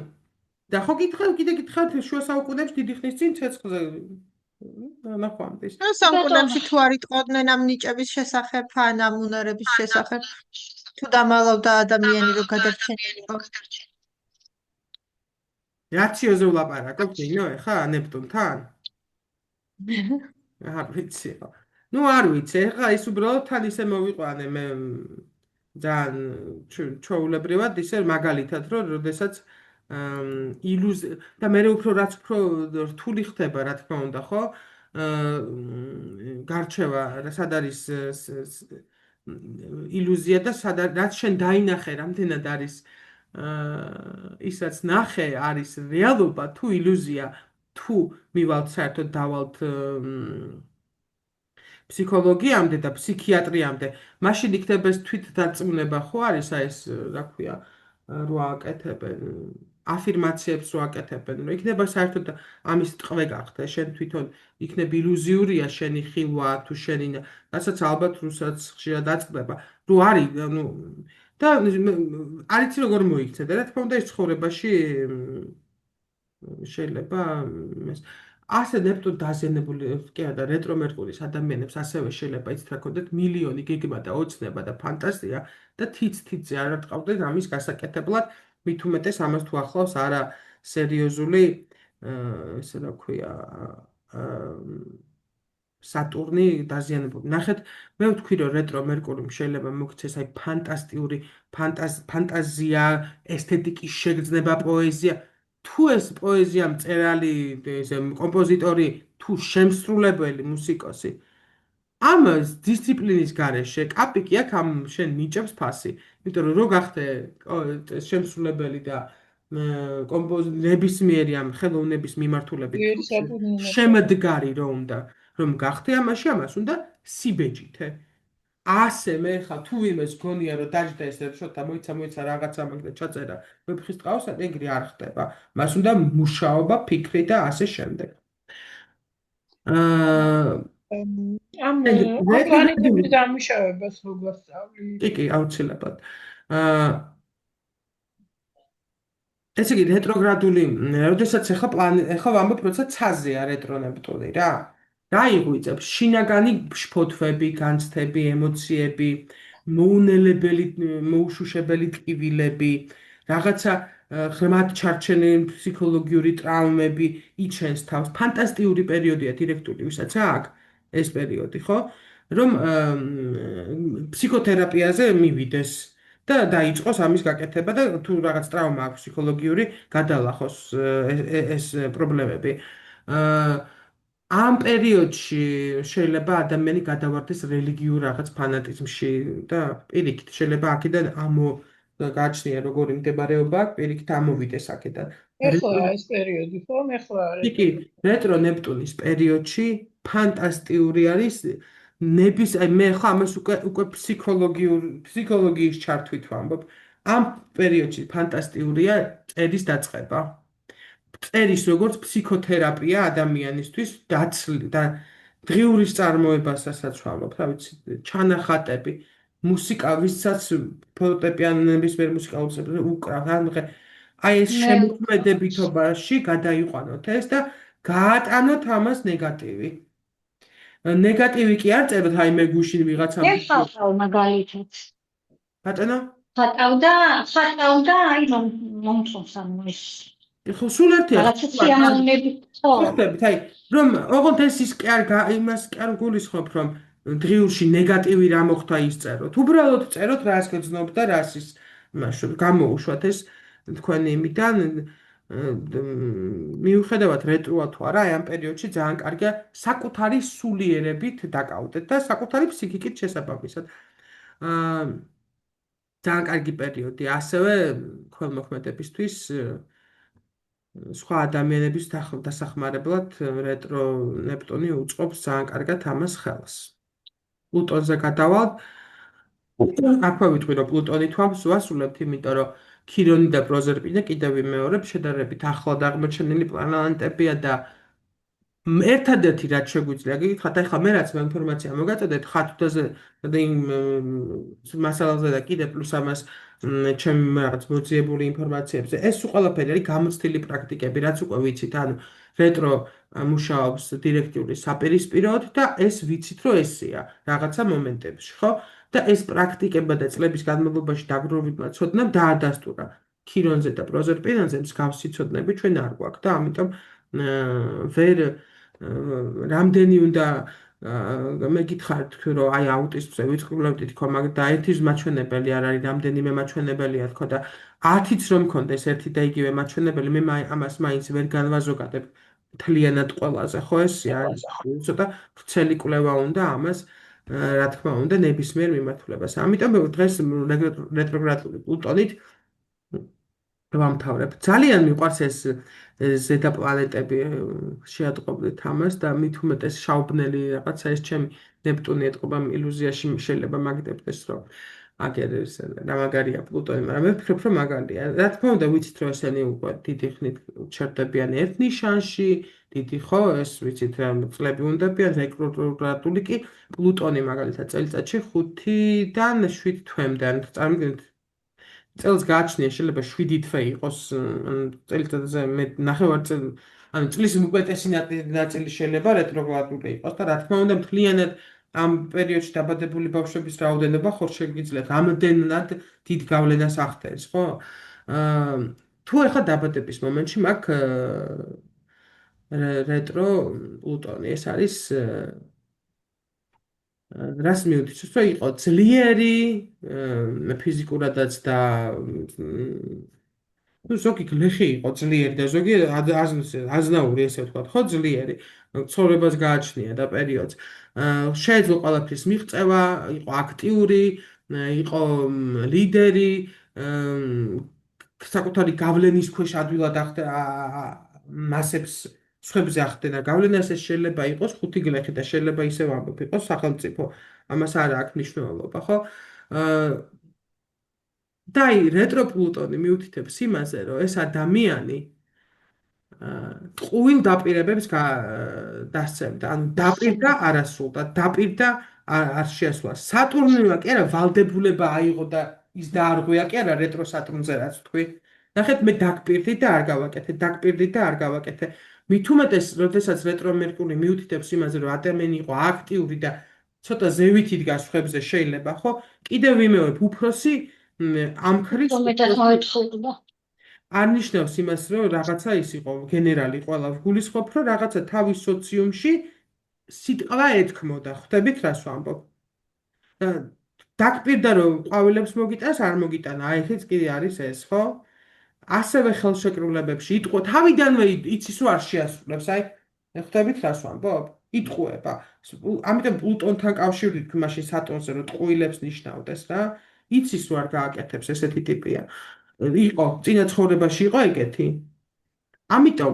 და ხო კიდე გითხავთ შუა საუკუნეებში დიდი ხნის წინ ცეცხლზე ნახვამდის. ნუ საუკუნეებში თუ არ იტყოდნენ ამ ნიჭების შესახებ, ან ამ უნარების შესახებ, თუ დამალავდა ადამიანი რომ გადარჩენილიყო. რაციოზე ვლაპარაკობ, ნინო, ეხა ნეპტუნთან? არ ვიცი. ნუ არ ვიცი, ეხა ის უბრალოდ თან ისე მოვიყვანე მე ძალიან ჩვეულებრივად ისე მაგალითად რომ როდესაც და მე უფრო რაც უფრო რთული ხდება რა თქმა უნდა ხო გარჩევა სად არის ილუზია და რაც შენ დაინახე რამდენად არის ისაც ნახე არის რეალობა თუ ილუზია თუ მივალთ საერთოდ დავალთ ფსიქოლოგიამდე და ფსიქიატრიამდე მაშინ იქნება ეს თვითდარწმუნება ხო არის აი ეს რა ქვია რო აკეთებენ აფირმაციებს რო აკეთებენ რომ იქნება საერთოდ ამის ტყვე გახდა შენ თვითონ იქნებ ილუზიურია შენი ხილვა თუ შენი რასაც ალბათ რუსაც ხშირად დაწყდება რო არის ნუ და არიცი როგორ მოიქცე და რა თქმა უნდა ეს ცხოვრებაში შეიძლება ასე ნეპტუნ დაზიანებული კი არა რეტრო მერკურის ადამიანებს ასევე შეიძლება იცით რა ქონდეთ მილიონი გეგმა და ოცნება და ფანტაზია და თიც-თიცზე არ ატყავდნენ ამის გასაკეთებლად მით უმეტეს ამას თუ ახლავს არა სერიოზული ესე რა ქვია სატურნი დაზიანებული. ნახეთ, მე ვთქვი რომ რეტრო მერკურიმ შეიძლება მოგცეს აი ფანტასტიკური ფანტაზია, ესთეტიკის შეგრძნება, პოეზია. თუ ეს პოეზია მწერალი, ესე კომპოზიტორი, თუ შემსრულებელი მუსიკოსი ამ დისციპლინის გარეშე კაპიკი აქვს ამ შენ ნიჭებს ფასი. იმიტომ რომ რო გახდე შემსრულებელი და ნებისმიერი ამ ხელოვნების მიმართულებით შემდგარი რომ უნდა რომ გახდე ამაში ამას უნდა სიბეჭითე. ასე მე ხა თუ ვიმეს გონია რომ დაждდა ეს შოთა მოიცა რაღაცა მაგდა ჩაწერა ვეფხის ტყავს ეგრე არ ხდება. მას უნდა მუშაობა, ფიქრი და ასე შემდეგ. ამ პლანეტების დამუშავებას როგორ სწავლი? კი, აუცილებლად. ესე იგი რეტროგრადული, როდესაც ეხლა ვამბობ, როცა ცაზეა retro neptuni რა. გაიღვიძებს შინაგანი შფოთვები, განცდები, ემოციები, მოუნელებელი, მოუშუშებელი ტკივილები, რაღაცა ღრმად ჩარჩენილი ფსიქოლოგიური ტრაუმები იჩენს თავს. ფანტასტიკური პერიოდია დირექტული, ვისაც აქვს ეს პერიოდი, ხო? რომ ფსიქოთერაპიაზე მივიდეს და დაიწყოს ამის გაკეთება და თუ რაღაც ტრაუმა აქვს ფსიქოლოგიური, გადალახოს ეს პრობლემები. ამ პერიოდში შეიძლება ადამიანი გადავარდეს რელიგიურ რაღაც ფანატიზმში და პირიქით შეიძლება აქედან გააჩნია როგორი მდებარეობა აქვს, პირიქით ამოვიდეს აქედან. ეხლა ეს პერიოდი ხო? ეხლა არის. კი, რეტრო ნეპტუნის პერიოდში ფანტასტიკური არის ნების მე ხა ამას უკვე ფსიქოლოგიის ჩართვით ვამბობ ამ პერიოდში ფანტასტიურია წერის დაწყება წერის როგორც ფსიქოთერაპია ადამიანისთვის დაცლი და დღიურის წარმოებასაც ვამბობ რა ვიცი ჩანახატები მუსიკა ვისაც ფორტეპიანოების ვერ მუსიკალებს უკრავ აი ეს შემოქმედებითობაში გადაიყვანოთ ეს და გაატანოთ ამას ნეგატივი ნეგატივი კი არ წეროთ, აი მე გუშინ ვიღაცამ ხატავ მაგალითად. ბატონო? ხატავდა, აი მომწონს ამ ეს. ხო, სულ ერთია. რაღაცა სიამოვნებით ხო. ხვდებით, აი, რომ ოღონდ ეს ის კი არ იმას კი არ გულისხმობ, რომ დღიურში ნეგატივი რა მოხდა ის წეროთ. უბრალოდ წეროთ რას გძნობ და რას ის იმაში გამოუშვათ ეს თქვენი იმიდან მიუხედავად რეტროა თუ არა, აი ამ პერიოდში ძალიან კარგია საკუთარი სულიერებით დაკავდეთ და საკუთარი ფსიქიკით შესაბამისად. ძალიან კარგი პერიოდი, ასევე ქველმოქმედებისთვის სხვა ადამიანების დასახმარებლად რეტრო ნეპტუნი უწყობს ძალიან კარგად ამას ხელს. პლუტონზე გადავალ. აქვე ვიტყვი რომ პლუტონი თვამს ვასრულებთ, იმიტომ რომ ქირონი და პროზერპინე კიდევ ვიმეორებ შედარებით ახლად აღმოჩენილი პლანეტებია და ერთადერთი რაც შეგვიძლია გიგიხართ ახლა მე რაც ინფორმაცია მოგაწოდეთ ხათუდაზე და იმ მასალაზე და კიდე პლუს ამას ჩემი რაღაც მოძიებული ინფორმაციებზე ეს ყველაფერი არის გამოცდილი პრაქტიკები რაც უკვე ვიცით ანუ რეტრო მუშაობს დირექტიული საპირისპიროდ და ეს ვიცით რომ ესეა რაღაცა მომენტებში ხო და ეს პრაქტიკება და წლების განმავლობაში დაგროვებულმა ცოდნამ დაადასტურა ქირონზე და პროზერპინანზე მსგავსი ცოდნები ჩვენ არ გვაქვს და ამიტომ ვერ რამდენი უნდა მეკითხართ რომ აი აუტიზმზე ვიწყებდით თქო მაგრამ და ერთის მაჩვენებელი არ არის რამდენიმე მაჩვენებელია თქო და 10-იც რომ მქონდეს ერთი და იგივე მაჩვენებელი მე ამას მაინც ვერ განვაზოგადებ მთლიანად ყველაზე ხო ეს არის ცოტა ვრცელი კვლევა უნდა ამას რა თქმა უნდა ნებისმიერ მიმართულებას ამიტომ დღეს რეტროგრადული პლუტონით ვამთავრებ ძალიან მიყვარს ეს ზედა პლანეტები შეატყობდით ამას და მით უმეტეს შავბნელი რაღაცა ეს ჩემი ნეპტუნი ეტყობა ილუზიაში შეიძლება მაგდებდეს რომ აგერ ეს რა მაგარია პლუტონი მაგრამ მე ვფიქრობ რომ მაგარია რა თქმა უნდა ვიცით რომ ესენი უკვე დიდი ხნით ჩერდებიან ერთ ნიშანში დიდი ხო ეს ვიცით რა წლები უნდაებიან რეტროგრადული კი პლუტონი მაგალითად წელიწადში 5-დან 7 თვემდე ან წარმოგიდგენთ წელს გააჩნია შეიძლება 7 თვე იყოს წელიწადზე მე ნახევარწელი ანუ წლის უკეთესი ნაწილი შეიძლება რეტროგრადული იყოს და რა თქმა უნდა მთლიანად ამ პერიოდში დაბადებული ბავშვების რაოდენობა ხო შეგიძლიათ ამდენად დიდ გავლენას ახდენს ხო თუ ახლა დაბადების მომენტში მაქვს რეტრო პლუტონი ეს არის რას მივდით რომ იყო ძლიერი ფიზიკურადაც და ну ზოგი გლეხი იყო ძლიერი და ზოგი აზნაური ესე ვთქვათ ხო ძლიერი ცხოვრებას გააჩნია და პერიოდს შეეძლო ყველაფრის მიღწევა იყო აქტიური იყო ლიდერი საკუთარი გავლენის ქვეშ ადვილად მასებს სხვებზე ახდენა გავლენას ეს შეიძლება იყოს 5 გლეხი და შეიძლება ისე ვამბობ იყოს სახელმწიფო ამას არ აქვს მნიშვნელობა ხო და აი რეტრო პლუტონი მიუთითებს იმაზე რომ ეს ადამიანი ტყუილ დაპირებებს დასცემდა ანუ დაპირდა არასრულდა დაპირდა არ შეასრულა სატურნიმა კი არა ვალდებულება აიღო და ის დაარღვია კი არა რეტრო სატურნზე რაც თქვი ნახეთ მე დაგპირდი და არ გავაკეთე დაგპირდი და არ გავაკეთე მით უმეტეს როდესაც რეტრო მერკური მიუთითებს იმაზე რომ ადამიანი იყო აქტიური და ცოტა ზევითი დგას ხებზე შეიძლება ხო კიდევ ვიმეორებ უფროსი ამ ხრის არ ნიშნავს იმას რომ რაღაცა ის იყო გენერალი ყველა გულისხმობ რომ რაღაცა თავის სოციუმში სიტყვა ეთქმოდა ხვდებით რას ვამბობ დაგპირდა რომ ყვავილებს მოგიტანს არ მოგიტანა აი ხიც კიდე არის ეს ხო ასევე ხელშეკრულებებში იტყვა თავიდანვე იცის რომ არ შეასრულებს აი ხვდებით რას ვამბობ იტყუება ამიტომ პლუტონთან კავშირით მაშინ სატურნზე რომ ტყუილებს ნიშნავდეს რა იცის რომ არ გააკეთებს ესეთი ტიპია იყო წინა ცხოვრებაში იყო ეგეთი ამიტომ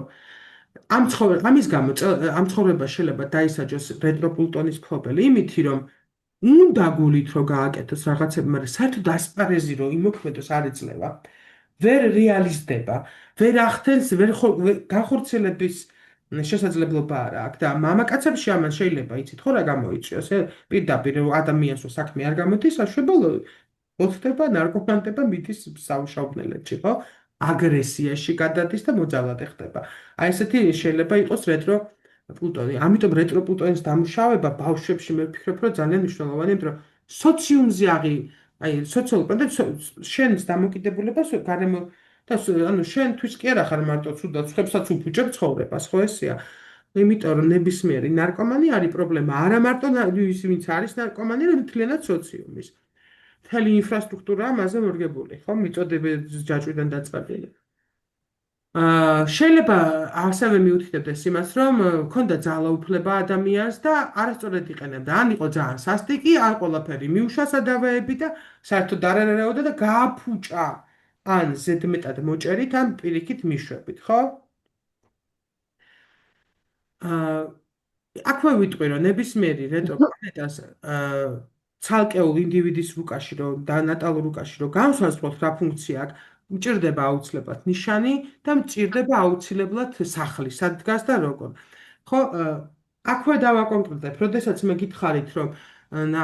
ამის გამო ამ ცხოვრებას შეიძლება დაისაჯოს რეტრო პლუტონის ფლობელი იმითი, რომ უნდა გულით რომ გააკეთოს რაღაცები, მაგრამ საერთოდ ასპარეზი რომ იმოქმედოს არ იძლევა. ვერ რეალიზდება, ვერ ახდენს, ვერ განხორციელების შესაძლებლობა არ აქვს და მამაკაცებში ამან შეიძლება იცით ხო რა გამოიწვიოს, პირდაპირ ადამიანს საქმე არ გამოდის, საშუალო მოხდება ნარკომანდება მიდის სამშობლოში, ხო? აგრესიაში გადადის და მოძალადე ხდება. აი ესეთი შეიძლება იყოს რეტრო პლუტონი. ამიტომ რეტრო პლუტონის დამუშავება ბავშვებში მე ვფიქრობ, რომ ძალიან მნიშვნელოვანია, იმიტომ რომ სოციუმზე აი სოციალურ პლანეტაში შენს დამოკიდებულებას გარემო და ანუ შენთვის კი არა ხარ მარტო ცუდად ხებსაც უფუჭებ ცხოვრებას, ხო ესეა? იმიტომ რომ ნებისმიერი ნარკომანი არის პრობლემა, არა მარტო ის ვინც არის ნარკომანი, რომ მთლიანად სოციუმის. მთელი ინფრასტრუქტურა ამაზე მორგებული, ხო? მიწოდებების ჯაჭვიდან დაწყებული. შეიძლება ასევე მიუთითებდეს იმას, რომ ქონდა ძალაუფლება ადამიანს და არასწორად იყენებდა. ან იყო ძალიან სასტიკი, ან ყველაფერი მიუშვა სადავეები და საერთოდ არ ერეოდა და გააფუჭა. ან ზედმეტად მოჭერით, ან პირიქით მიშვებით, ხო? აქვე ვიტყვი, რომ ნებისმიერი რეტრო პლანეტას ცალკეულ ინდივიდის რუკაში, რომ და ნატალურ რუკაში, რომ განსაზღვროს რა ფუნქცია აქვს, მჭირდება აუცილებლად ნიშანი და მჭირდება აუცილებლად სახლი, სად დგას და როგორ. ხო, აქვე დავაკონკრეტებ, როდესაც მე გითხარით, რომ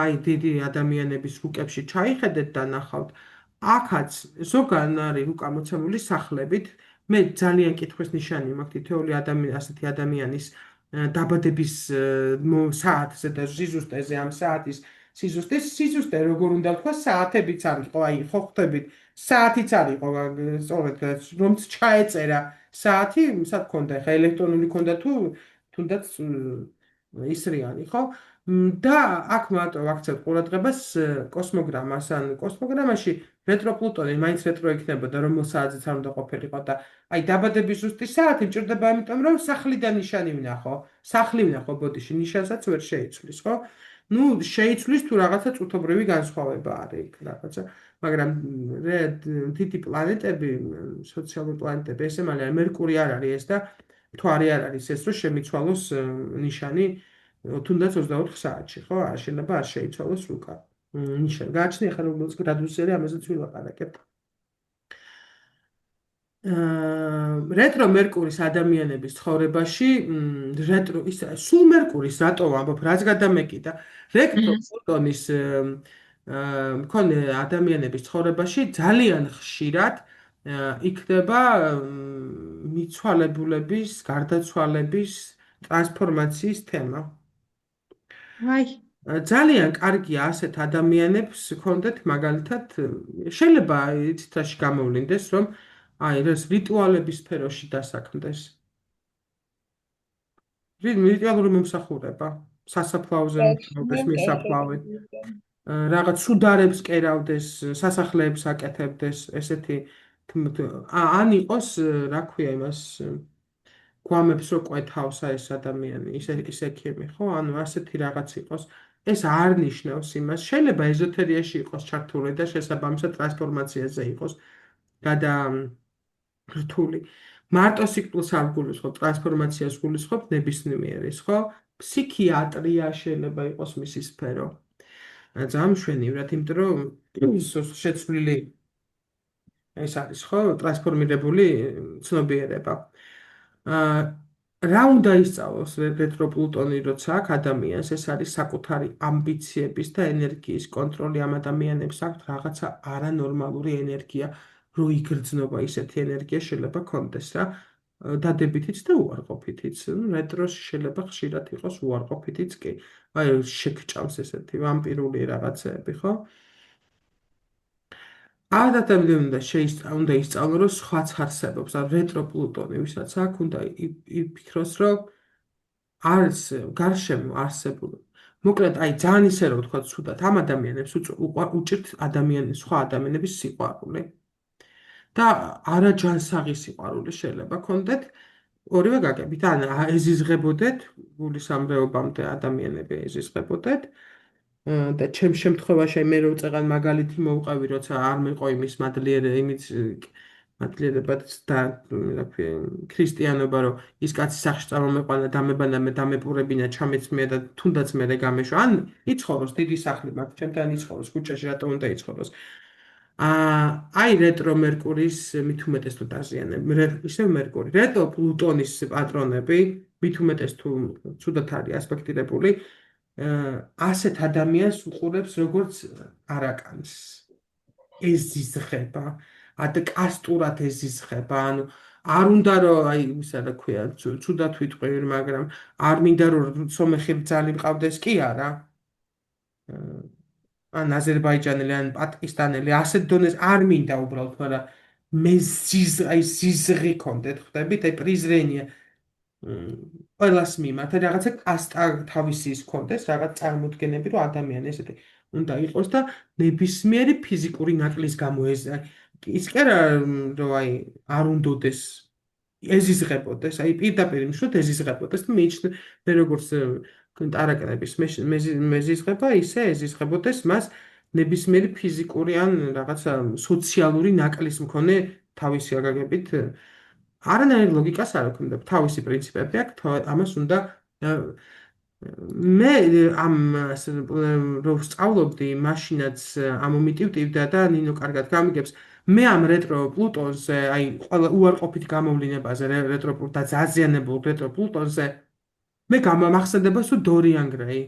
აი დიდი ადამიანების რუკებში ჩაიხედეთ და ნახავთ, აქაც ზოგან არის რუკა მოცემული სახლებით, მე ძალიან კითხვის ნიშანი მაქვს თითოეული ასეთი ადამიანის დაბადების საათზე და სიზუსტეზე ამ საათის სიზუსტე როგორ უნდა ვთქვა საათებიც არის ხო აი ხო ხვდებით საათიც არის ხო სწორედ რომც ჩაეწერა საათი სად ქონდა ხა ელექტრონული ქონდა თუ თუნდაც ისრიანი ხო და აქ მარტო ვაქცევთ ყურადღებას კოსმოგრამას ან კოსმოგრამაში რეტრო პლუტონი მაინც რეტრო იქნებოდა რომ საათიც არ უნდა ყოფილიყო და აი დაბადების ზუსტი საათი მჭირდება იმიტომ რომ სახლიდან ნიშანი ვნახო სახლი ვნახო ბოდიში ნიშანსაც ვერ შეიცვლის ხო ну შეიცვლის თუ რაღაცა წუთობრივი განსხვავება არის იქ რაღაცა მაგრამ დიდი პლანეტები სოციალური პლანეტები ესე მალე მერკური არ არის ეს და მთვარე არ არის ეს რომ შემიცვალოს ნიშანი თუნდაც 24 საათში ხო შეიძლება არ შეიცვალოს რუკა ნიშანი გააჩნია ხარ 40 გრადუსზე ამაზეც ვილაპარაკებ რეტრო მერკურის ადამიანების ცხოვრებაში რეტრო ის სულ მერკურის რატო ვამბობ რაც გადამეკიდა რეტრო პლუტონის მქონე ადამიანების ცხოვრებაში ძალიან ხშირად იქნება მიცვალებულების გარდაცვალების ტრანსფორმაციის თემა აი ძალიან კარგია ასეთ ადამიანებს ჰქონდეთ მაგალითად შეიძლება ციტაში გამოვლინდეს რომ აი ეს რიტუალების სფეროში დასაქმდეს რიტუალური მომსახურება სასაფლაოზე მუშაობდეს მისაფლავედ რაღაც სუდარებს კერავდეს სასახლეებს აკეთებდეს ესეთი ან იყოს რა ქვია იმას გვამებს რო ყვეთავს ეს ადამიანი ის ექიმი ხო ანუ ასეთი რაღაც იყოს ეს არ ნიშნავს იმას შეიძლება ეზოთერიაში იყოს ჩართული და შესაბამისად ტრანსფორმაციაზე იყოს გადა რთული მარტო სიკვდილს არ გულისხმობ ტრანსფორმაციას გულისხმობ ნებისმიერის ხო ფსიქიატრია შეიძლება იყოს მისი სფერო ძალიან მშვენივრად იმიტომ რომ შეცვლილი ეს არის ხო ტრანსფორმირებული ცნობიერება რა უნდა ისწავლოს რეტრო პლუტონი როცა აქ ადამიანს ეს არის საკუთარი ამბიციების და ენერგიის კონტროლი ამ ადამიანებს აქვთ რაღაცა არანორმალური ენერგია რო იგრძნობა ისეთი ენერგია შეიძლება კონდეს რა დადებითიც და უარყოფითიც რეტროში შეიძლება ხშირად იყოს უარყოფითიც კი აი შეგჭამს ესეთი ვამპირული რაღაცეები ხო უნდა ისწავლო რომ სხვაც არსებობს ან რეტრო პლუტონი ვისაც აქ უნდა იფიქროს რომ არის გარშემო არსებული მოკლედ აი ძალიან ისე რომ ვთქვა ცუდად ამ ადამიანებს უჭირთ სხვა ადამიანების სიყვარული და არაჯანსაღი სიყვარული შეიძლება ქონდეთ ორივე გაგებით ან ეზიზღებოდეთ გულის ამბეობამდე ადამიანები ეზიზღებოდეთ და ჩემ შემთხვევაში მე რო წეღან მაგალითი მოვყავი როცა არ მეყო იმის მადლიერ იმის მადლიერებად და ქრისტიანობა რომ ის კაცი სახში წამომეყვანა დამებანა მე დამეპურებინა ჩამეცმია და თუნდაც მე გამეშვა ან იცხოვროს დიდი სახლი მაგ ჩემთან იცხოვროს ქუჩაში რატომ უნდა იცხოვროს აი რეტრო მერკურის მით უმეტეს თუ დაზიანები ისე მერკური რეტრო პლუტონის პატრონები მით უმეტეს თუ ცუდად არის ასპექტირებული ასეთ ადამიანს უყურებს როგორც არაკანს ეზიზღება და კასტურად ეზიზღება ანუ არ უნდა რომ აი ისა რა ქვია ცუდად ვიტყვი მაგრამ არ მინდა რომ სომეხი ბრძალი მყავდეს კი არა ან აზერბაიჯანელი ან პაკისტანელი ასეთ დონეს არ მინდა უბრალოდ მაგრამ მე ზიზღი კონდეთ ხვდებით აი პრიზრენია ყველას მიმართ რაღაცა კასტა თავისი ის კონდეს რაღაც წარმოდგენები რომ ადამიანი ესეთი უნდა იყოს და ნებისმიერი ფიზიკური ნაკლის გამო ეს ის კი არა რომ აი არ უნდოდეს ეზიზღებოდეს აი პირდაპირ მშვიდ ეზიზღებოდეს და მიიჩნე მე როგორც ტარაკნების მეზიზღება ისე ეზიზღებოდეს მას ნებისმიერი ფიზიკური ან რაღაცა სოციალური ნაკლის მქონე თავისი აგაგებით არანაირ ლოგიკას არ აქვს და თავისი პრინციპები აქვს ამას უნდა მე ამ რომ სწავლობდი მაშინაც ამომიტივტივდა და ნინო კარგად გამიგებს მე ამ რეტრო პლუტონზე აი ყველა უარყოფით გამოვლინებაზე რეტრო და ზაზიანებულ რეტრო პლუტონზე მე გამახსენდება სულ დორიან გრეი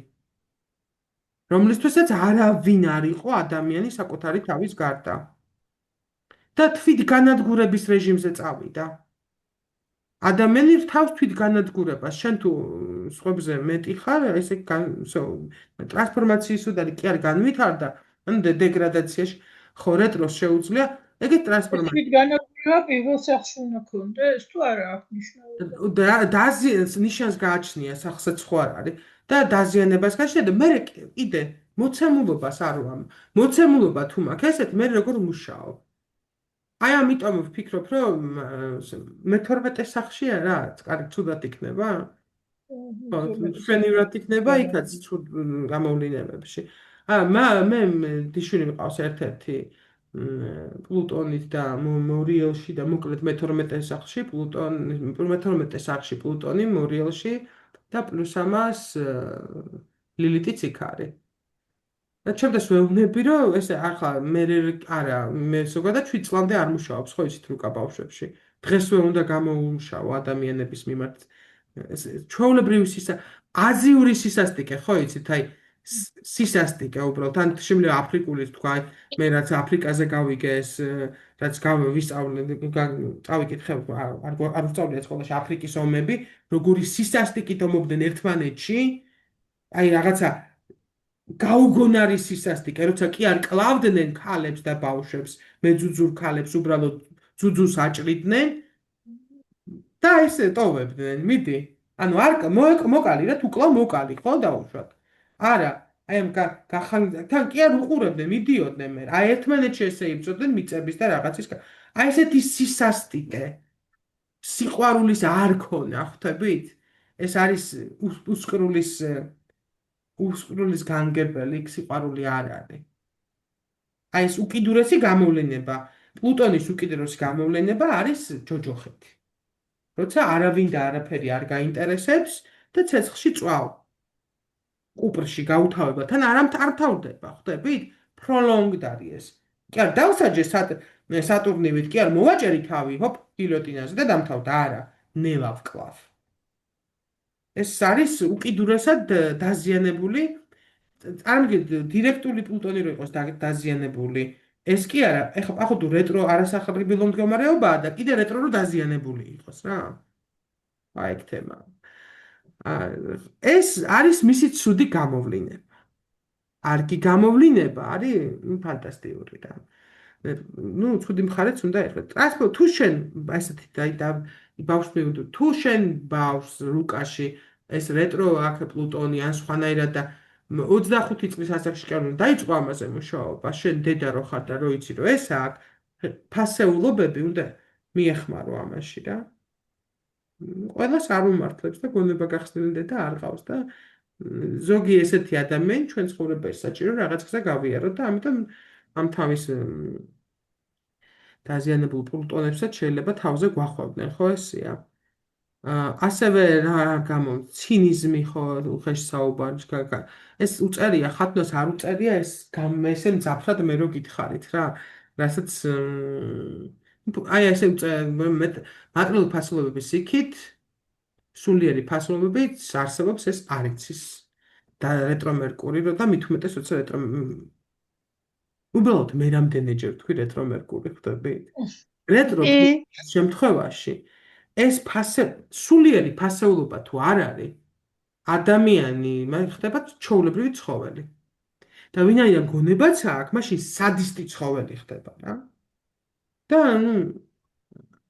რომლისთვისაც არავინ არ იყო ადამიანი საკუთარი თავის გარდა და თვით განადგურების რეჟიმზე წავიდა ადამიანი თავს თვით განადგურებას შენ თუ სხვებზე მეტი ხარ ესე ტრანსფორმაციის უდარი კი არ განვითარდა ან დეგრადაციაში ხო რეტროს შეუძლია ეგეთ ტრანსფორმაცია თვით განადგურება პირველ სახლში უნდა ქონდეს თუ არა აქვს მნიშვნელობა დაზიანებას ნიშანს გააჩნია სახსაც ხო არ არის და დაზიანებას გაჩნია და მე კიდე მოცემულობას არ ვამ მოცემულობა თუ მაქვს ესეთ მე როგორ მუშაობ აი ამიტომ ვფიქრობ რომ მე-12 სახლშია რა კარგი ცუდად იქნება ჩვენივრად იქნება იქაც ცუდ გამოვლინებებში მე დიშვილი მყავს ერთ-ერთი პლუტონით და მორიელში და მოკლედ მე-12 სახლში პლუტონი მორიელში და პლუს ამას ლილითიც იქ არის და ჩემთვის ვეუბნები რომ ესე ახლა მე არა მე ზოგადად 7 წლამდე არ მუშაობს ხო ისეთ რუკა ბავშვებში დღესვე უნდა გამოუმუშაო ადამიანების მიმართ ჩვეულებრივი აზიური სისასტიკე ხო იცით აი სისასტიკე უბრალოდ ან შემიძლია აფრიკული თქვა მე რაც აფრიკაზე გავიგე ეს რაც ვისწავლე წავიკითხე არ ვსწავლია სკოლაში აფრიკის ომები როგორი სისასტიკით ომობდნენ ერთმანეთში აი რაღაცა გაუგონარი სისასტიკე, როცა კი არ კლავდნენ ქალებს და ბავშვებს, მეძუძურ ქალებს უბრალოდ ძუძუს აჭრიდნენ და ესე ტოვებდნენ, მიდი. ანუ არ მოკალი რა, თუ კლავ მოკალი, ხო დაუშვათ. არა, აი ამ თან კი არ უყურებდნენ, მიდიოდნენ მე. აი ერთმანეთში ესე იბრძოდნენ მიწების და რაღაცის. აი ესეთი სისასტიკე. სიყვარულის არ ქონა, ხვდებით? ეს არის უსყრულის განგებელი სიყვარული არ არის. აი ეს უკიდურესი გამოვლენება, პლუტონის უკიდურესი გამოვლენება არის ჯოჯოხეთი. როცა არავინ და არაფერი არ გაინტერესებს და ცეცხლში წვავ. კუპრში გაუთავება, თან არ თავდება, ხვდებით? პროლონგდ არის ეს. კი არ დავსაჯე სატურნივით, კი არ მოვაჭერი თავი, ჰოპ, გილოტინაზე და დამთავრდა, არა, ნელა ვკლავ. ეს არის უკიდურესად დაზიანებული წარმოგიდგენთ დირექტული პლუტონი რო იყოს დაზიანებული ეს კი არა ეხლა ახლა თუ რეტრო არასახლებრივი მდგომარეობაა და კიდე რეტრო რო დაზიანებული იყოს რა აი ეგ თემა ეს არის მისი ცუდი გამოვლინება არგი გამოვლინება არის ფანტასტიკური რა ну ცუდი მხარეც უნდა ერთხელ ტრანსპორტ თუ შენ ესეთი და ბავშვი თუ შენ ბავშვს რუკაში ეს რეტრო აქ პლუტონი ან სხვანაირად და 25 წლის ასაკში კი არ უნდა დაიწყო ამაზე მუშაობა შენ დედა რო ხარ და რო იცი რომ ეს აქ ფასეულობები უნდა მიეხმარო ამაში რა ყველას არ უმართლებს და გონება გახსნილი დედა არ ყავს და ზოგი ესეთი ადამიანი ჩვენ ცხოვრებაში საჭირო რაღაც გზა გავიაროთ და ამიტომ ამ თავის დაზიანებულ პლუტონებსაც შეიძლება თავზე გვახვევდნენ, ხო ესეა? ასევე რა გამოდის? ცინიზმი ხო უხეში საუბარი ეს უწერია, ხათნოს არ უწერია ეს ესე მძაფრად მე რო გითხარით რა. რასაც აი ესე მატრიული ფასულობების იქით სულიერი ფასულობებით არსებობს ეს არ იცის და რეტრო მერკური და მით უმეტეს როცა რეტრო უბრალოდ მე რამდენჯერ თქვი რეტრო მერკური ხვდებით? რეტრო შემთხვევაში ეს სულიერი ფასეულობა თუ არ არის ადამიანი ხდება ჩვეულებრივი ცხოველი და ვინაიდან გონებაც აქვს მაშინ სადისტი ცხოველი ხდება რა და